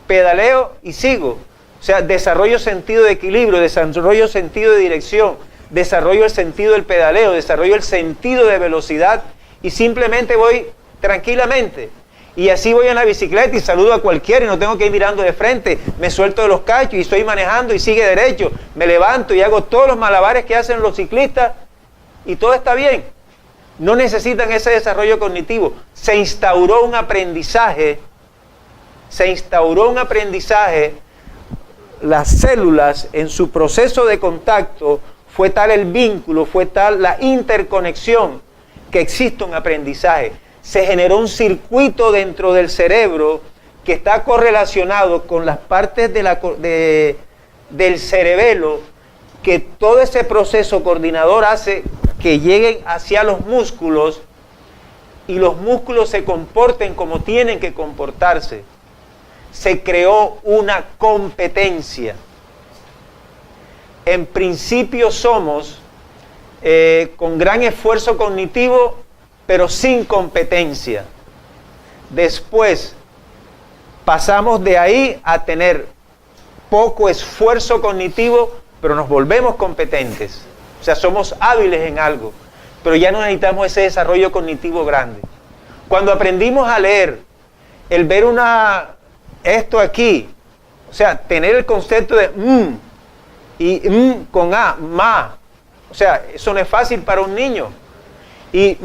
pedaleo y sigo. O sea, desarrollo sentido de equilibrio, desarrollo sentido de dirección, desarrollo el sentido del pedaleo, desarrollo el sentido de velocidad, y simplemente voy tranquilamente. Y así voy en la bicicleta y saludo a cualquiera y no tengo que ir mirando de frente, me suelto de los cachos y estoy manejando y sigue derecho, me levanto y hago todos los malabares que hacen los ciclistas y todo está bien. No necesitan ese desarrollo cognitivo. Se instauró un aprendizaje, las células en su proceso de contacto, fue tal el vínculo, fue tal la interconexión que existe un aprendizaje. Se generó un circuito dentro del cerebro que está correlacionado con las partes del cerebelo, que todo ese proceso coordinador hace que lleguen hacia los músculos y los músculos se comporten como tienen que comportarse. Se creó una competencia. En principio somos con gran esfuerzo cognitivo, pero sin competencia. Después pasamos de ahí a tener poco esfuerzo cognitivo, pero nos volvemos competentes. O sea, somos hábiles en algo, pero ya no necesitamos ese desarrollo cognitivo grande. Cuando aprendimos a leer, el ver esto aquí, o sea, tener el concepto de y con A, ma, o sea, eso no es fácil para un niño. Y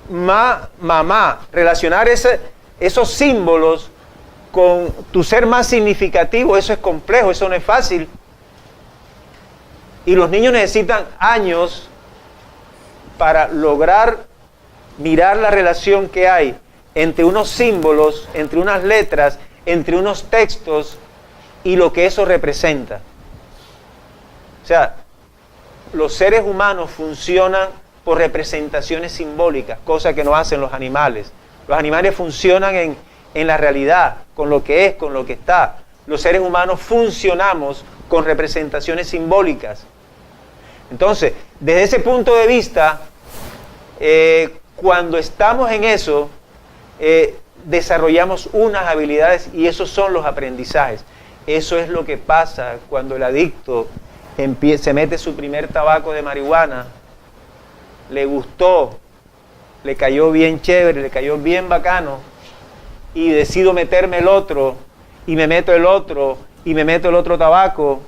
mamá, relacionar esos símbolos con tu ser más significativo, eso es complejo, eso no es fácil. Y los niños necesitan años para lograr mirar la relación que hay entre unos símbolos, entre unas letras, entre unos textos y lo que eso representa. O sea, los seres humanos funcionan por representaciones simbólicas, cosa que no hacen los animales. Los animales funcionan en la realidad, con lo que es, con lo que está. Los seres humanos funcionamos con representaciones simbólicas. Entonces, desde ese punto de vista, cuando estamos en eso, desarrollamos unas habilidades y esos son los aprendizajes. Eso es lo que pasa cuando el adicto se mete su primer tabaco de marihuana, le gustó, le cayó bien chévere, le cayó bien bacano, y decido meterme el otro, y me meto el otro, y me meto el otro tabaco,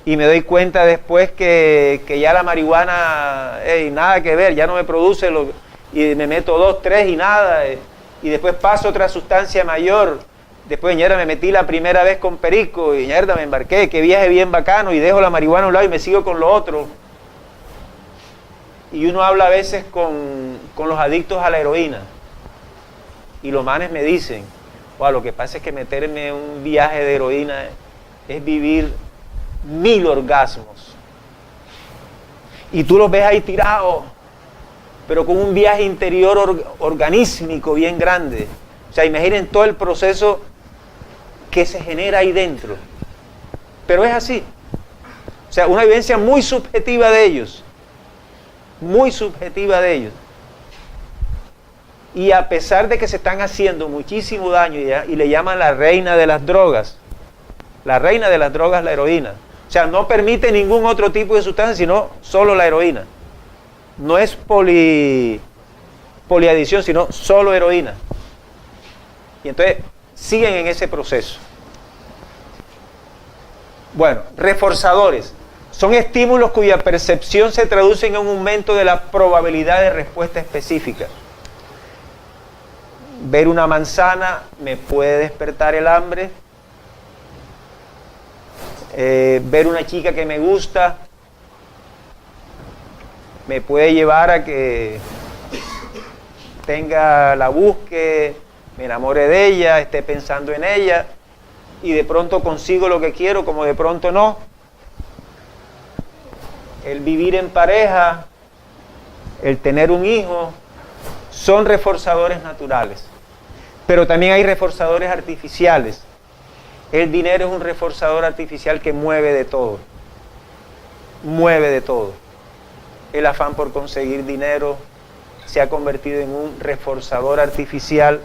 y me doy cuenta después que ya la marihuana, nada que ver, ya no me produce, y me meto 2, 3 y nada, y después paso otra sustancia mayor. Después, ñerda, me metí la primera vez con perico, y ñerda, me embarqué, qué viaje bien bacano, y dejo la marihuana a un lado y me sigo con lo otro. Y uno habla a veces con los adictos a la heroína, y los manes me dicen, wow, lo que pasa es que meterme un viaje de heroína es vivir 1000 orgasmos. Y tú los ves ahí tirados, pero con un viaje interior organísmico bien grande. O sea, imaginen todo el proceso que se genera ahí dentro. Pero es así. O sea, una vivencia muy subjetiva de ellos. Muy subjetiva de ellos. Y a pesar de que se están haciendo muchísimo daño y le llaman la reina de las drogas. La reina de las drogas, la heroína. O sea, no permite ningún otro tipo de sustancia, sino solo la heroína. No es poliadicción, sino solo heroína. Y entonces siguen en ese proceso. Bueno, reforzadores. Son estímulos cuya percepción se traduce en un aumento de la probabilidad de respuesta específica. Ver una manzana me puede despertar el hambre. Ver una chica que me gusta me puede llevar a que tenga la búsqueda, me enamore de ella, esté pensando en ella y de pronto consigo lo que quiero, como de pronto no. El vivir en pareja, el tener un hijo, son reforzadores naturales. Pero también hay reforzadores artificiales. El dinero es un reforzador artificial que mueve de todo. Mueve de todo. El afán por conseguir dinero se ha convertido en un reforzador artificial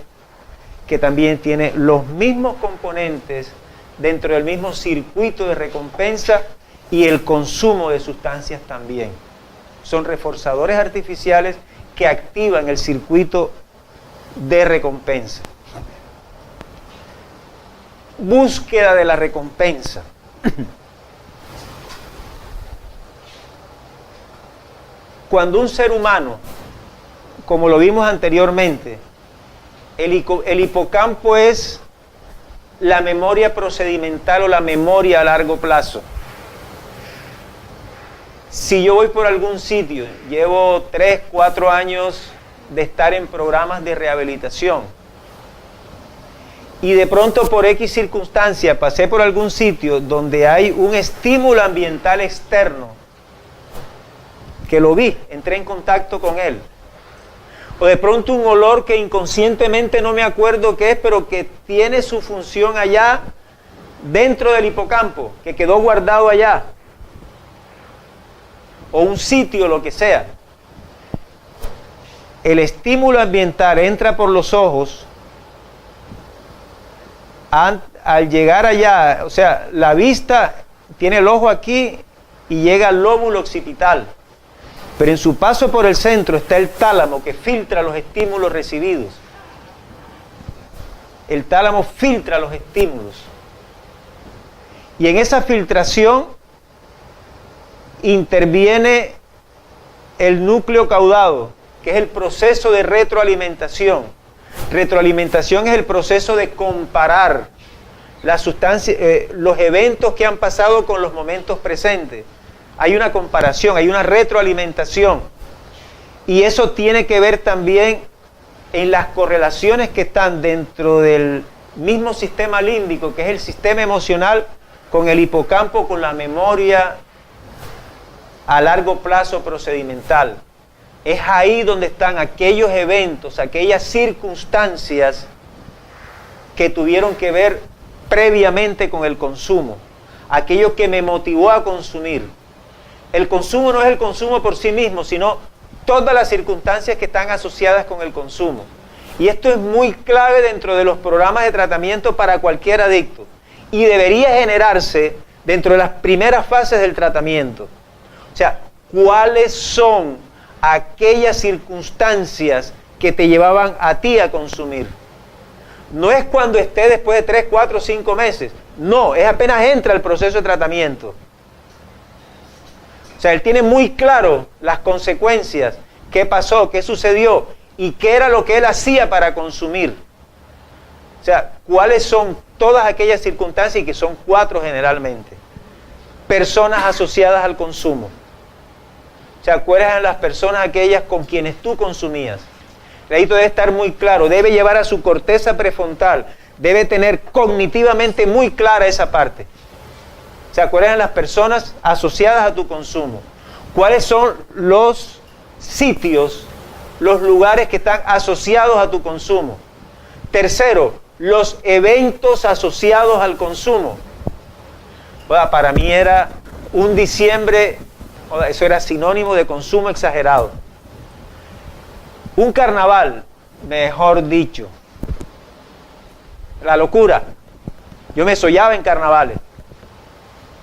que también tiene los mismos componentes dentro del mismo circuito de recompensa y el consumo de sustancias también. Son reforzadores artificiales que activan el circuito de recompensa. Búsqueda de la recompensa. Cuando un ser humano, como lo vimos anteriormente, el hipocampo es la memoria procedimental o la memoria a largo plazo. Si yo voy por algún sitio, llevo 3, 4 años de estar en programas de rehabilitación y de pronto por X circunstancia pasé por algún sitio donde hay un estímulo ambiental externo, que lo vi, entré en contacto con él, o de pronto un olor que inconscientemente no me acuerdo qué es, pero que tiene su función allá dentro del hipocampo, que quedó guardado allá, o un sitio, lo que sea. El estímulo ambiental entra por los ojos. Al llegar allá, o sea, la vista tiene el ojo aquí y llega al lóbulo occipital. Pero en su paso por el centro está el tálamo que filtra los estímulos recibidos. El tálamo filtra los estímulos. Y en esa filtración interviene el núcleo caudado, que es el proceso de retroalimentación. Retroalimentación es el proceso de comparar las sustancias, los eventos que han pasado con los momentos presentes. Hay una comparación, hay una retroalimentación. Y eso tiene que ver también en las correlaciones que están dentro del mismo sistema límbico, que es el sistema emocional, con el hipocampo, con la memoria a largo plazo procedimental. Es ahí donde están aquellos eventos, aquellas circunstancias que tuvieron que ver previamente con el consumo, aquello que me motivó a consumir. El consumo no es el consumo por sí mismo, sino todas las circunstancias que están asociadas con el consumo. Y esto es muy clave dentro de los programas de tratamiento para cualquier adicto. Y debería generarse dentro de las primeras fases del tratamiento. O sea, ¿cuáles son aquellas circunstancias que te llevaban a ti a consumir? No es cuando esté después de 3, 4, 5 meses. No, es apenas entra el proceso de tratamiento. O sea, él tiene muy claro las consecuencias, qué pasó, qué sucedió y qué era lo que él hacía para consumir. O sea, cuáles son todas aquellas circunstancias, y que son 4 generalmente. Personas asociadas al consumo. O sea, ¿cuáles eran las personas aquellas con quienes tú consumías? Esto debe estar muy claro, debe llevar a su corteza prefrontal, debe tener cognitivamente muy clara esa parte. O sea, ¿cuáles eran las personas asociadas a tu consumo? ¿Cuáles son los sitios, los lugares que están asociados a tu consumo? Tercero, los eventos asociados al consumo. Bueno, para mí era un diciembre, eso era sinónimo de consumo exagerado. Un carnaval, mejor dicho, la locura. Yo me soñaba en carnavales.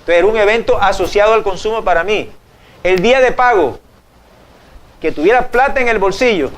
Entonces era un evento asociado al consumo para mí. El día de pago, que tuviera plata en el bolsillo.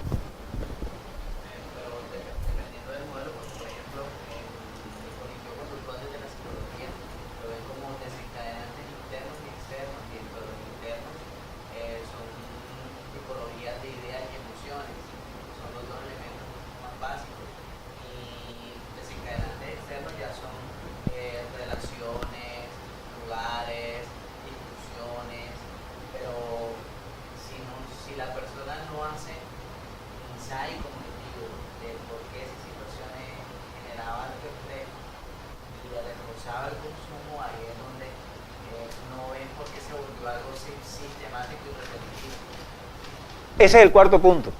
Ese es el cuarto punto.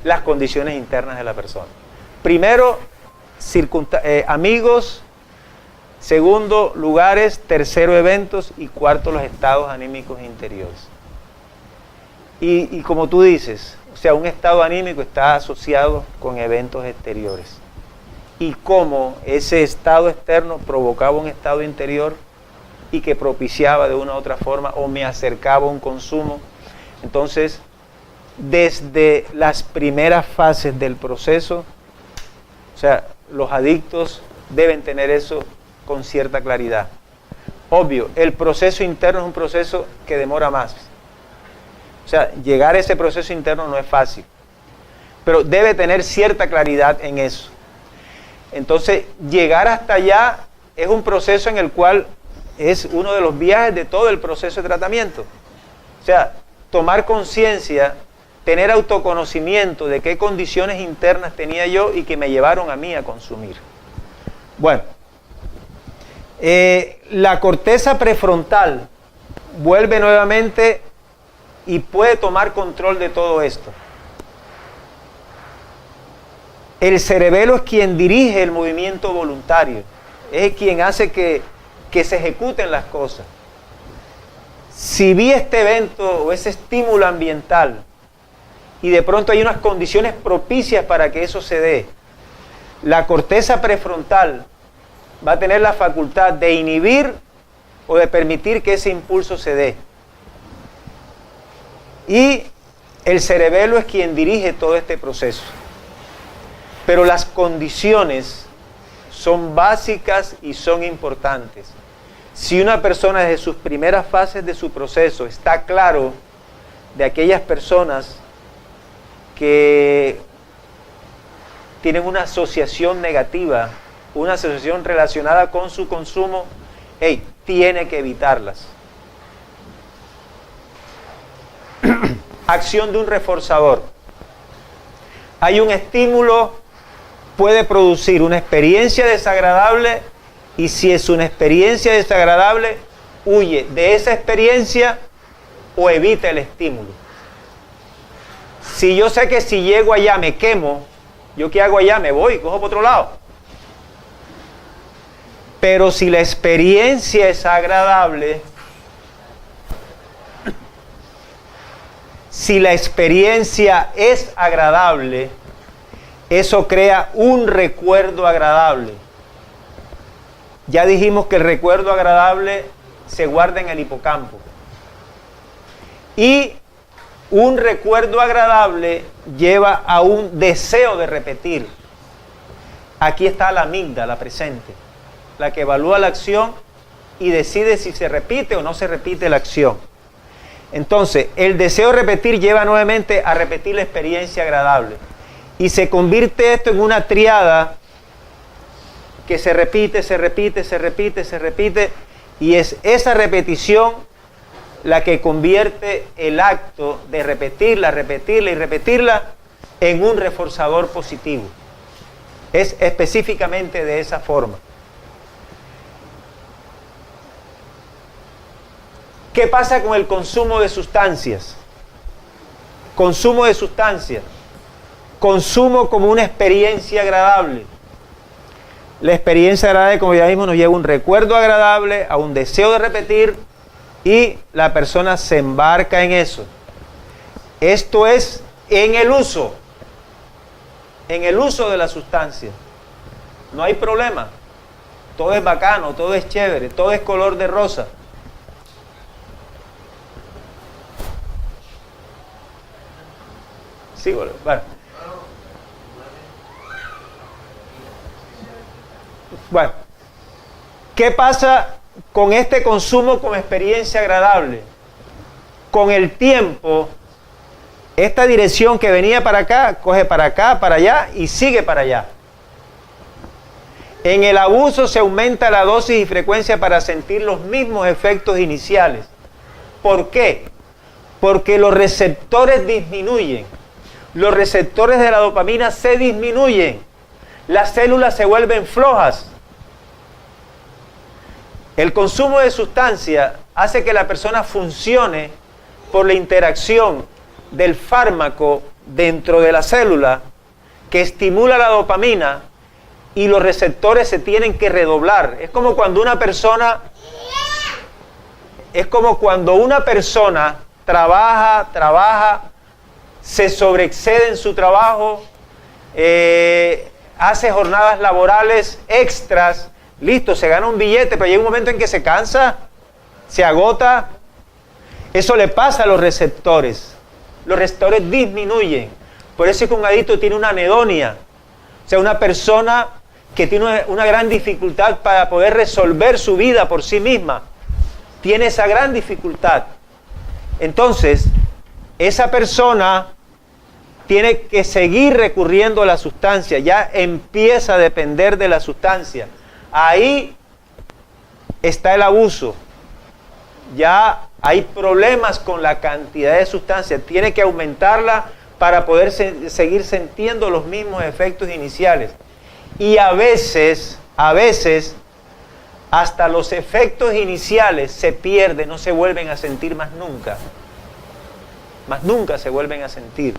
Las condiciones internas de la persona. Primero, amigos. Segundo, lugares. Tercero, eventos. Y cuarto, los estados anímicos interiores. Y como tú dices, o sea, un estado anímico está asociado con eventos exteriores. Y cómo ese estado externo provocaba un estado interior y que propiciaba de una u otra forma o me acercaba a un consumo. Entonces, desde las primeras fases del proceso, o sea, los adictos deben tener eso con cierta claridad. Obvio, el proceso interno es un proceso que demora más. O sea, llegar a ese proceso interno no es fácil, pero debe tener cierta claridad en eso. Entonces, llegar hasta allá es un proceso en el cual es uno de los viajes de todo el proceso de tratamiento. O sea, tomar conciencia, tener autoconocimiento de qué condiciones internas tenía yo y que me llevaron a mí a consumir. Bueno, la corteza prefrontal vuelve nuevamente y puede tomar control de todo esto. El cerebelo es quien dirige el movimiento voluntario, es quien hace que se ejecuten las cosas. Si vi este evento o ese estímulo ambiental y de pronto hay unas condiciones propicias para que eso se dé, la corteza prefrontal va a tener la facultad de inhibir o de permitir que ese impulso se dé. Y el cerebelo es quien dirige todo este proceso. Pero las condiciones son básicas y son importantes. Si una persona desde sus primeras fases de su proceso está claro de aquellas personas que tienen una asociación negativa, una asociación relacionada con su consumo, tiene que evitarlas. Acción de un reforzador. Hay un estímulo, puede producir una experiencia desagradable, y si es una experiencia desagradable, huye de esa experiencia o evita el estímulo. Si yo sé que si llego allá me quemo, ¿Yo qué hago allá? Me voy, cojo por otro lado. Pero si la experiencia es agradable, eso crea un recuerdo agradable. Ya dijimos que el recuerdo agradable se guarda en el hipocampo. Y un recuerdo agradable lleva a un deseo de repetir. Aquí está la amígdala presente, la que evalúa la acción y decide si se repite o no se repite la acción. Entonces, el deseo de repetir lleva nuevamente a repetir la experiencia agradable. Y se convierte esto en una triada que se repite, se repite, se repite, se repite. Y es esa repetición la que convierte el acto de repetirla, repetirla y repetirla en un reforzador positivo. Es específicamente de esa forma. ¿Qué pasa con el consumo de sustancias? Consumo de sustancias. Consumo como una experiencia agradable. La experiencia agradable, como ya vimos, nos lleva a un recuerdo agradable, a un deseo de repetir, y la persona se embarca en eso. Esto es en el uso de la sustancia. No hay problema. Todo es bacano, todo es chévere, todo es color de rosa. Sí, bueno. Bueno, ¿qué pasa con este consumo como experiencia agradable? Con el tiempo, esta dirección que venía para acá, coge para acá, para allá y sigue para allá. En el abuso se aumenta la dosis y frecuencia para sentir los mismos efectos iniciales. ¿Por qué? Porque los receptores disminuyen. Los receptores de la dopamina se disminuyen. Las células se vuelven flojas. El consumo de sustancia hace que la persona funcione por la interacción del fármaco dentro de la célula que estimula la dopamina, y los receptores se tienen que redoblar. Es como cuando una persona trabaja, se sobreexcede en su trabajo, hace jornadas laborales extras, listo, se gana un billete, pero llega un momento en que se cansa, se agota. Eso le pasa a los receptores. Los receptores disminuyen. Por eso es que un adicto tiene una anedonia. O sea, una persona que tiene una gran dificultad para poder resolver su vida por sí misma. Tiene esa gran dificultad. Entonces, esa persona tiene que seguir recurriendo a la sustancia. Ya empieza a depender de la sustancia. Ahí está el abuso. Ya hay problemas con la cantidad de sustancia. Tiene que aumentarla para poder seguir sintiendo los mismos efectos iniciales. Y a veces, hasta los efectos iniciales se pierden, no se vuelven a sentir más nunca. Más nunca se vuelven a sentir.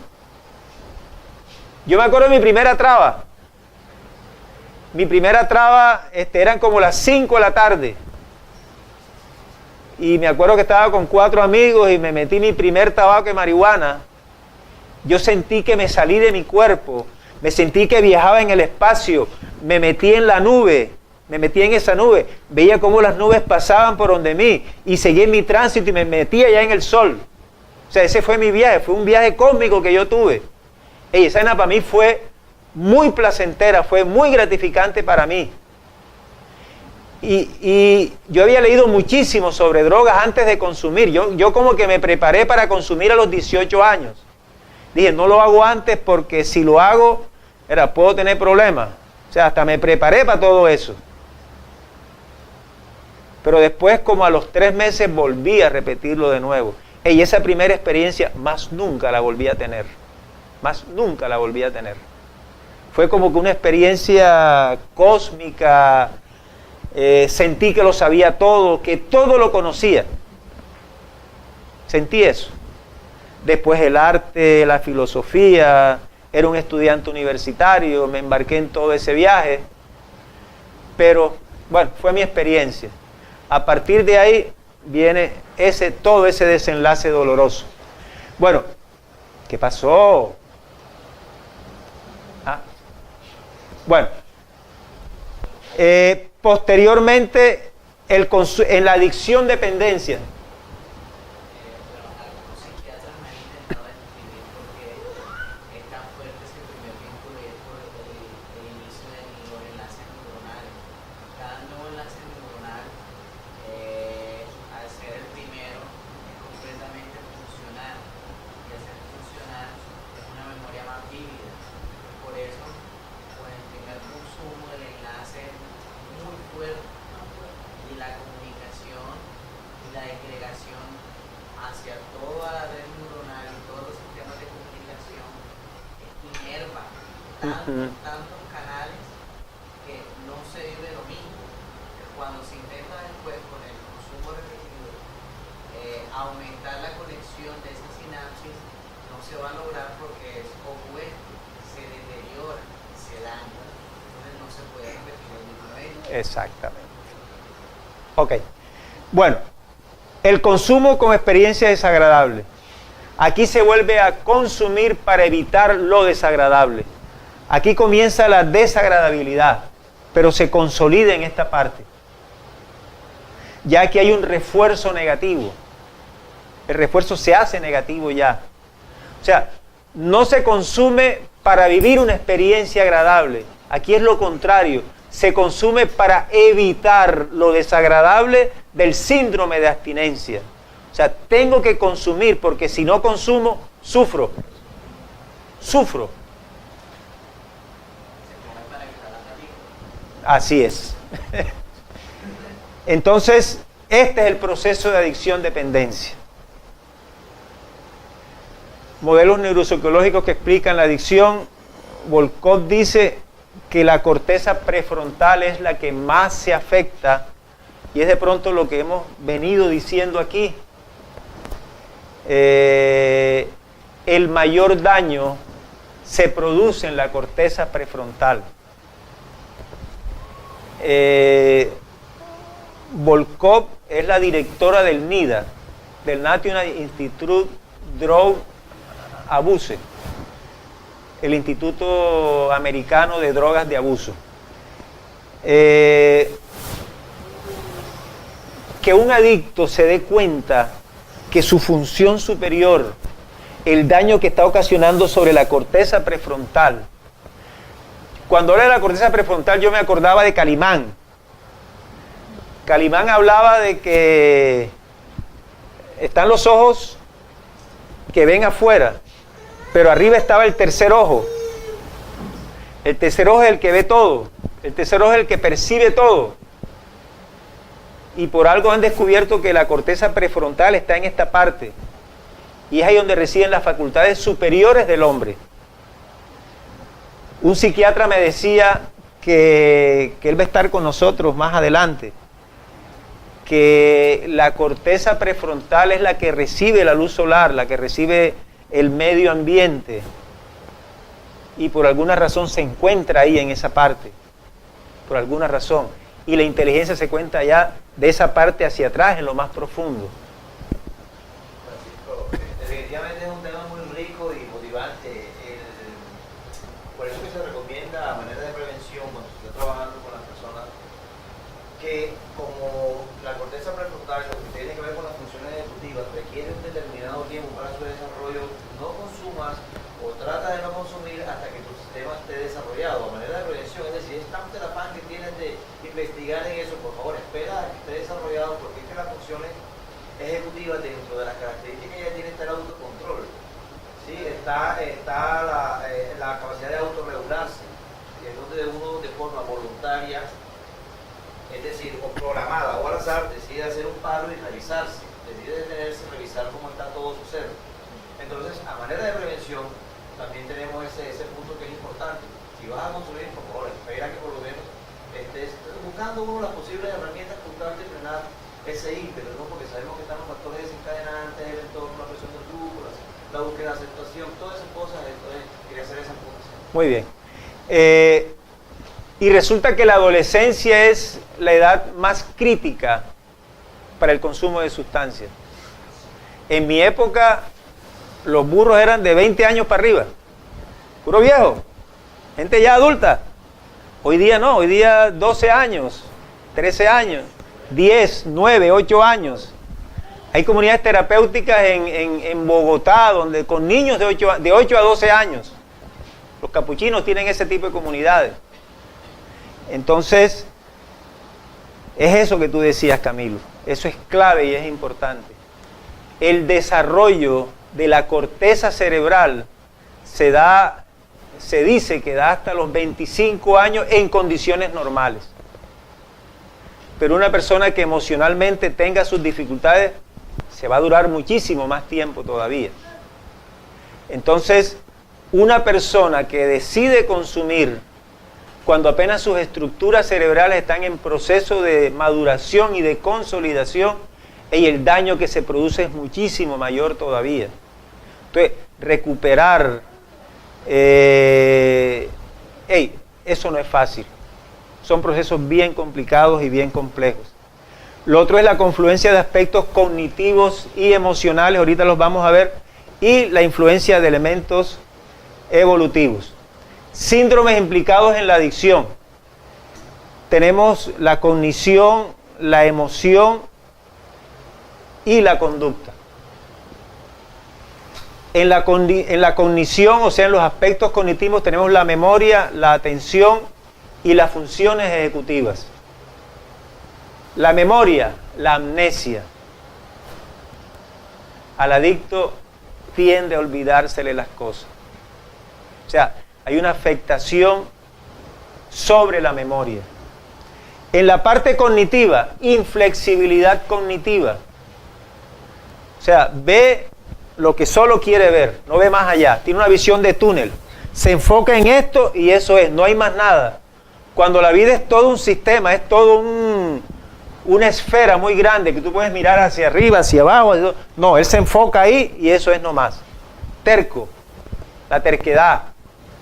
Yo me acuerdo de mi primera traba. Mi primera traba eran como las 5 de la tarde. Y me acuerdo que estaba con 4 amigos y me metí mi primer tabaco de marihuana. Yo sentí que me salí de mi cuerpo. Me sentí que viajaba en el espacio. Me metí en la nube. Me metí en esa nube. Veía cómo las nubes pasaban por donde mí. Y seguí en mi tránsito y me metí allá en el sol. O sea, ese fue mi viaje. Fue un viaje cósmico que yo tuve. Esa escena para mí fue muy placentera. Fue muy gratificante para mí. Y yo había leído muchísimo sobre drogas antes de consumir. Yo como que me preparé para consumir a los 18 años. Dije, no lo hago antes porque si lo hago, puedo tener problemas. O sea, hasta me preparé para todo eso. Pero después, como a los 3 meses, volví a repetirlo de nuevo. Y esa primera experiencia más nunca la volví a tener. Más nunca la volví a tener. Fue como que una experiencia cósmica. Sentí que lo sabía todo, que todo lo conocía. Sentí eso. Después el arte, la filosofía, era un estudiante universitario, me embarqué en todo ese viaje, pero bueno, fue mi experiencia. A partir de ahí viene todo ese desenlace doloroso. Bueno, ¿qué pasó? Bueno, posteriormente, en la adicción-dependencia. Tantos canales que no se vive lo mismo. Cuando se intenta después con el consumo repetido aumentar la conexión de esa sinapsis, no se va a lograr porque es opuesto, se deteriora, se daña, entonces no se puede repetir el mismo evento. Exactamente. Ok. Bueno, el consumo como experiencia desagradable. Aquí se vuelve a consumir para evitar lo desagradable. Aquí comienza la desagradabilidad, pero se consolida en esta parte. Ya que hay un refuerzo negativo. El refuerzo se hace negativo ya. O sea, no se consume para vivir una experiencia agradable. Aquí es lo contrario. Se consume para evitar lo desagradable del síndrome de abstinencia. O sea, tengo que consumir porque si no consumo, sufro. Sufro. Así es. Entonces, este es el proceso de adicción-dependencia. Modelos neuropsicológicos que explican la adicción. Volkov dice que la corteza prefrontal es la que más se afecta, y es de pronto lo que hemos venido diciendo aquí. El mayor daño se produce en la corteza prefrontal. Volkov es la directora del NIDA, del National Institute Drug Abuse, el Instituto Americano de Drogas de Abuso. Que un adicto se dé cuenta que su función superior, el daño que está ocasionando sobre la corteza prefrontal. Cuando habla de la corteza prefrontal yo me acordaba de Calimán. Calimán hablaba de que están los ojos que ven afuera, pero arriba estaba el tercer ojo. El tercer ojo es el que ve todo. El tercer ojo es el que percibe todo. Y por algo han descubierto que la corteza prefrontal está en esta parte. Y es ahí donde residen las facultades superiores del hombre. Un psiquiatra me decía que él va a estar con nosotros más adelante. Que la corteza prefrontal es la que recibe la luz solar, la que recibe el medio ambiente. Y por alguna razón se encuentra ahí en esa parte. Por alguna razón. Y la inteligencia se cuenta ya de esa parte hacia atrás, en lo más profundo. Francisco, definitivamente es un tema muy rico y motivante. Por eso que se recomienda a manera de prevención cuando se está trabajando con las personas que como la corteza prefrontal, lo que tiene que ver con las funciones ejecutivas, requiere un determinado tiempo para su desarrollo, no consumas o trata de no consumir hasta que tu sistema esté desarrollado. A manera de prevención, es decir, es tanto el afán que tienes de investigar en eso, por favor, espera a que esté desarrollado, porque es que las funciones ejecutivas, dentro de las características que ya tiene, está el autocontrol. ¿Sí? Está la capacidad de autorregularse, y es donde uno de forma voluntaria, es decir, o programada o al azar, decide hacer un paro y revisarse, decide detenerse, revisar cómo está todo su ser. Entonces, a manera de prevención, también tenemos ese punto que es importante. Si vas a consumir, por favor, espera que por lo menos estés buscando uno las posibles herramientas para buscar de frenar ese ímpetu, ¿no? Porque sabemos que están los factores desencadenantes, el entorno, la presión del grupo, la búsqueda de aceptación, todas esas cosas. Entonces quería hacer esa aportación. Muy bien. Y resulta que la adolescencia es la edad más crítica para el consumo de sustancias. En mi época, los burros eran de 20 años para arriba, puro viejo, gente ya adulta. Hoy día no, hoy día 12 años, 13 años, 10, 9, 8 años. Hay comunidades terapéuticas en Bogotá donde con niños de 8 a 12 años. Los capuchinos tienen ese tipo de comunidades. Entonces, es eso que tú decías, Camilo. Eso es clave y es importante. El desarrollo de la corteza cerebral se dice que da hasta los 25 años en condiciones normales. Pero una persona que emocionalmente tenga sus dificultades, se va a durar muchísimo más tiempo todavía. Entonces, una persona que decide consumir cuando apenas sus estructuras cerebrales están en proceso de maduración y de consolidación, y el daño que se produce es muchísimo mayor todavía. Entonces, recuperar, eso no es fácil. Son procesos bien complicados y bien complejos. Lo otro es la confluencia de aspectos cognitivos y emocionales, ahorita los vamos a ver, y la influencia de elementos evolutivos. Síndromes implicados en la adicción. Tenemos la cognición, la emoción y la conducta. En la cognición, o sea, en los aspectos cognitivos, tenemos la memoria, la atención y las funciones ejecutivas. La memoria, la amnesia. Al adicto tiende a olvidársele las cosas. O sea, hay una afectación sobre la memoria. En la parte cognitiva, inflexibilidad cognitiva. O sea, ve lo que solo quiere ver, no ve más allá. Tiene una visión de túnel. Se enfoca en esto y eso es, no hay más nada. Cuando la vida es todo un sistema, es todo una esfera muy grande que tú puedes mirar hacia arriba, hacia abajo. No, él se enfoca ahí y eso es nomás. Terco, la terquedad.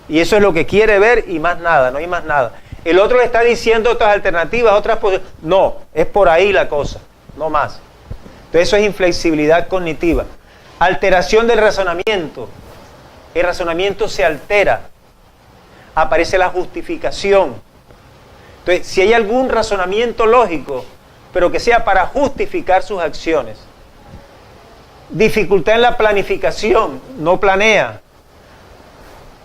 Y eso es lo que quiere ver y más nada, no hay más nada. El otro le está diciendo otras alternativas, otras posibilidades. No, es por ahí la cosa, no más. Entonces eso es inflexibilidad cognitiva. Alteración del razonamiento. El razonamiento se altera. Aparece la justificación. Entonces, si hay algún razonamiento lógico, pero que sea para justificar sus acciones. Dificultad en la planificación, no planea.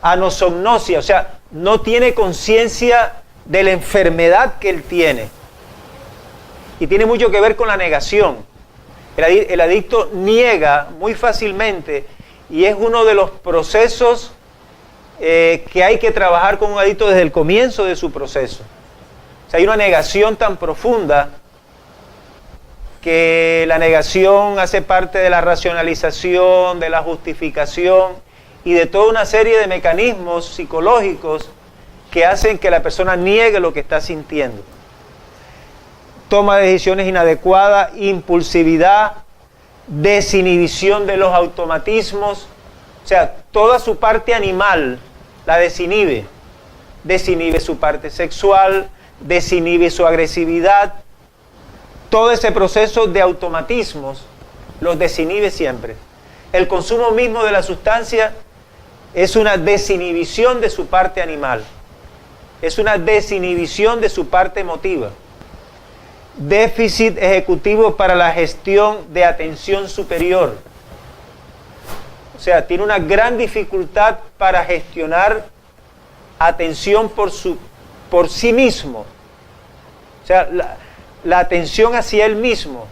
Anosognosia, o sea, no tiene conciencia de la enfermedad que él tiene. Y tiene mucho que ver con la negación. El adicto niega muy fácilmente y es uno de los procesos que hay que trabajar con un adicto desde el comienzo de su proceso. O sea, hay una negación tan profunda que la negación hace parte de la racionalización, de la justificación y de toda una serie de mecanismos psicológicos que hacen que la persona niegue lo que está sintiendo. Toma de decisiones inadecuadas, impulsividad, desinhibición de los automatismos, o sea, toda su parte animal la desinhibe. Desinhibe su parte sexual, desinhibe su agresividad. Todo ese proceso de automatismos los desinhibe siempre. El consumo mismo de la sustancia es una desinhibición de su parte animal. Es una desinhibición de su parte emotiva. Déficit ejecutivo para la gestión de atención superior. O sea, tiene una gran dificultad para gestionar atención por sí mismo. O sea, la atención hacia él mismo.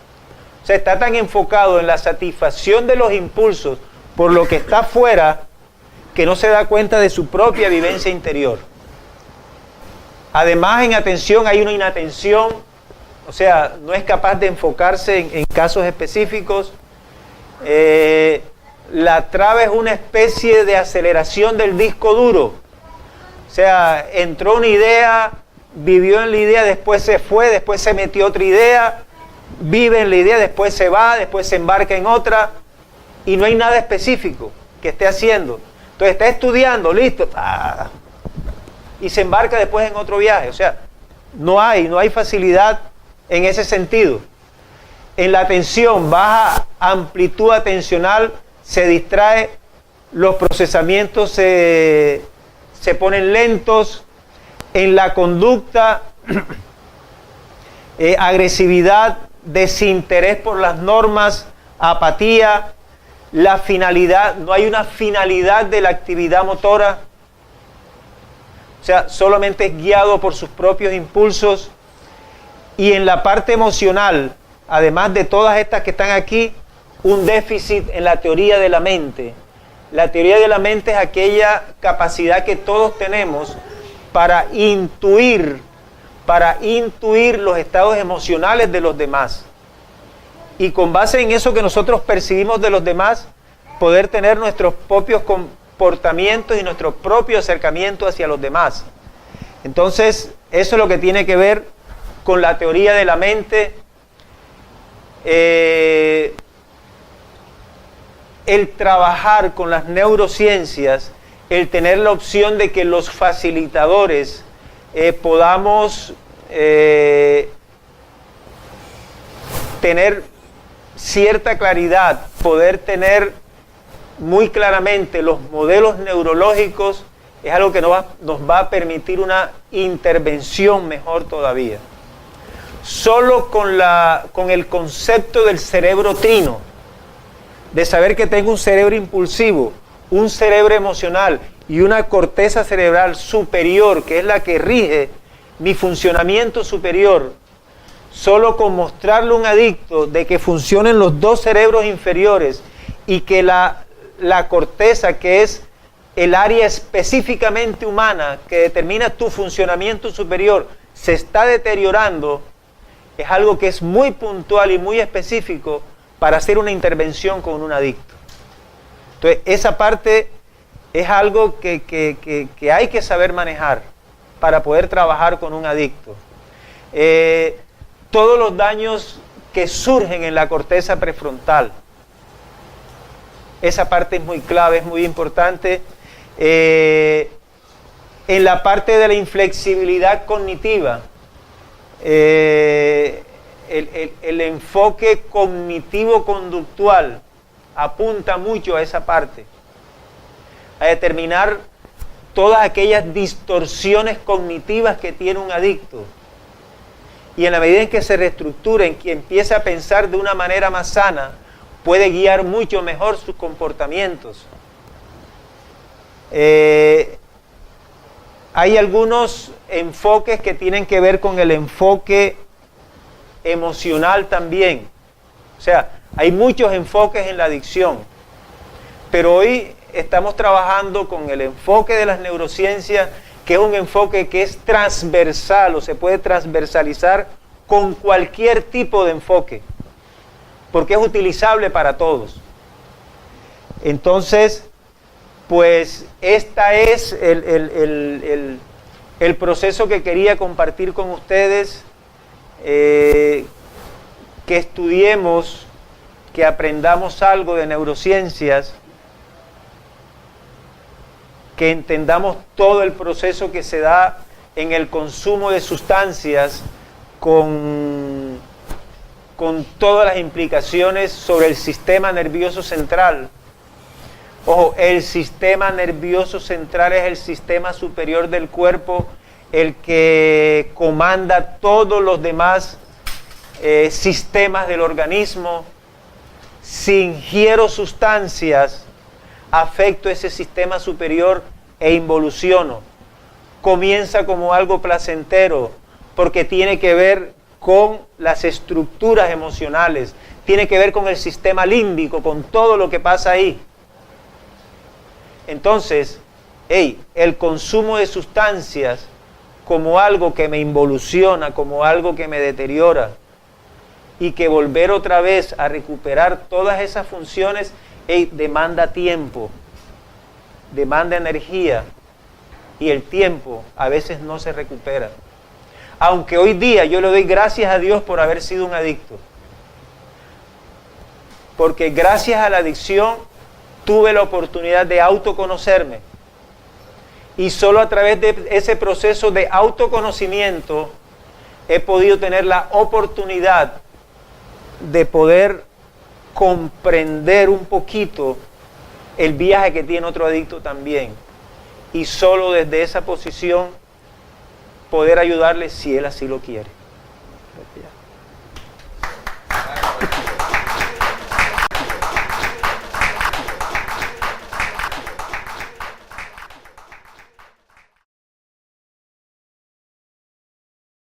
O sea, está tan enfocado en la satisfacción de los impulsos por lo que está afuera que no se da cuenta de su propia vivencia interior. Además, en atención hay una inatención, o sea, no es capaz de enfocarse en casos específicos. La traba es una especie de aceleración del disco duro. O sea, entró una idea, vivió en la idea, después se fue, después se metió otra idea, vive en la idea, después se va, después se embarca en otra, y no hay nada específico. que esté haciendo. Entonces está estudiando, listo, y se embarca después en otro viaje. O sea, no hay facilidad en ese sentido. En la atención, baja amplitud atencional, se distrae, los procesamientos se ponen lentos. En la conducta, agresividad, desinterés por las normas, apatía, la finalidad, no hay una finalidad de la actividad motora, o sea, solamente es guiado por sus propios impulsos. Y en la parte emocional, además de todas estas que están aquí, un déficit en la teoría de la mente. La teoría de la mente es aquella capacidad que todos tenemos para intuir los estados emocionales de los demás. Y con base en eso que nosotros percibimos de los demás, poder tener nuestros propios comportamientos y nuestro propio acercamiento hacia los demás. Entonces, eso es lo que tiene que ver con la teoría de la mente. El trabajar con las neurociencias, el tener la opción de que los facilitadores podamos tener cierta claridad, poder tener muy claramente los modelos neurológicos, es algo que nos va a permitir una intervención mejor todavía. Solo con el concepto del cerebro trino, de saber que tengo un cerebro impulsivo, un cerebro emocional y una corteza cerebral superior, que es la que rige mi funcionamiento superior, solo con mostrarle a un adicto de que funcionen los dos cerebros inferiores y que la corteza, que es el área específicamente humana que determina tu funcionamiento superior, se está deteriorando, es algo que es muy puntual y muy específico para hacer una intervención con un adicto. Entonces, esa parte es algo que hay que saber manejar para poder trabajar con un adicto. Todos los daños que surgen en la corteza prefrontal, esa parte es muy clave, es muy importante. En la parte de la inflexibilidad cognitiva, el enfoque cognitivo-conductual apunta mucho a esa parte, a determinar todas aquellas distorsiones cognitivas que tiene un adicto. Y en la medida en que se reestructura, en que empieza a pensar de una manera más sana, puede guiar mucho mejor sus comportamientos. Hay algunos enfoques que tienen que ver con el enfoque emocional también. O sea, hay muchos enfoques en la adicción, pero hoy estamos trabajando con el enfoque de las neurociencias, que es un enfoque que es transversal o se puede transversalizar con cualquier tipo de enfoque, porque es utilizable para todos. Entonces, pues este es el proceso que quería compartir con ustedes, que estudiemos, que aprendamos algo de neurociencias, que entendamos todo el proceso que se da en el consumo de sustancias con todas las implicaciones sobre el sistema nervioso central. Ojo, el sistema nervioso central es el sistema superior del cuerpo, el que comanda todos los demás sistemas del organismo. Si ingiero sustancias, afecto ese sistema superior e involuciono. Comienza como algo placentero, porque tiene que ver con las estructuras emocionales, tiene que ver con el sistema límbico, con todo lo que pasa ahí. Entonces, el consumo de sustancias como algo que me involuciona, como algo que me deteriora, y que volver otra vez a recuperar todas esas funciones, demanda tiempo, demanda energía, y el tiempo a veces no se recupera. Aunque hoy día yo le doy gracias a Dios por haber sido un adicto, porque gracias a la adicción tuve la oportunidad de autoconocerme. Y solo a través de ese proceso de autoconocimiento he podido tener la oportunidad de poder comprender un poquito el viaje que tiene otro adicto también. Y solo desde esa posición poder ayudarle si él así lo quiere.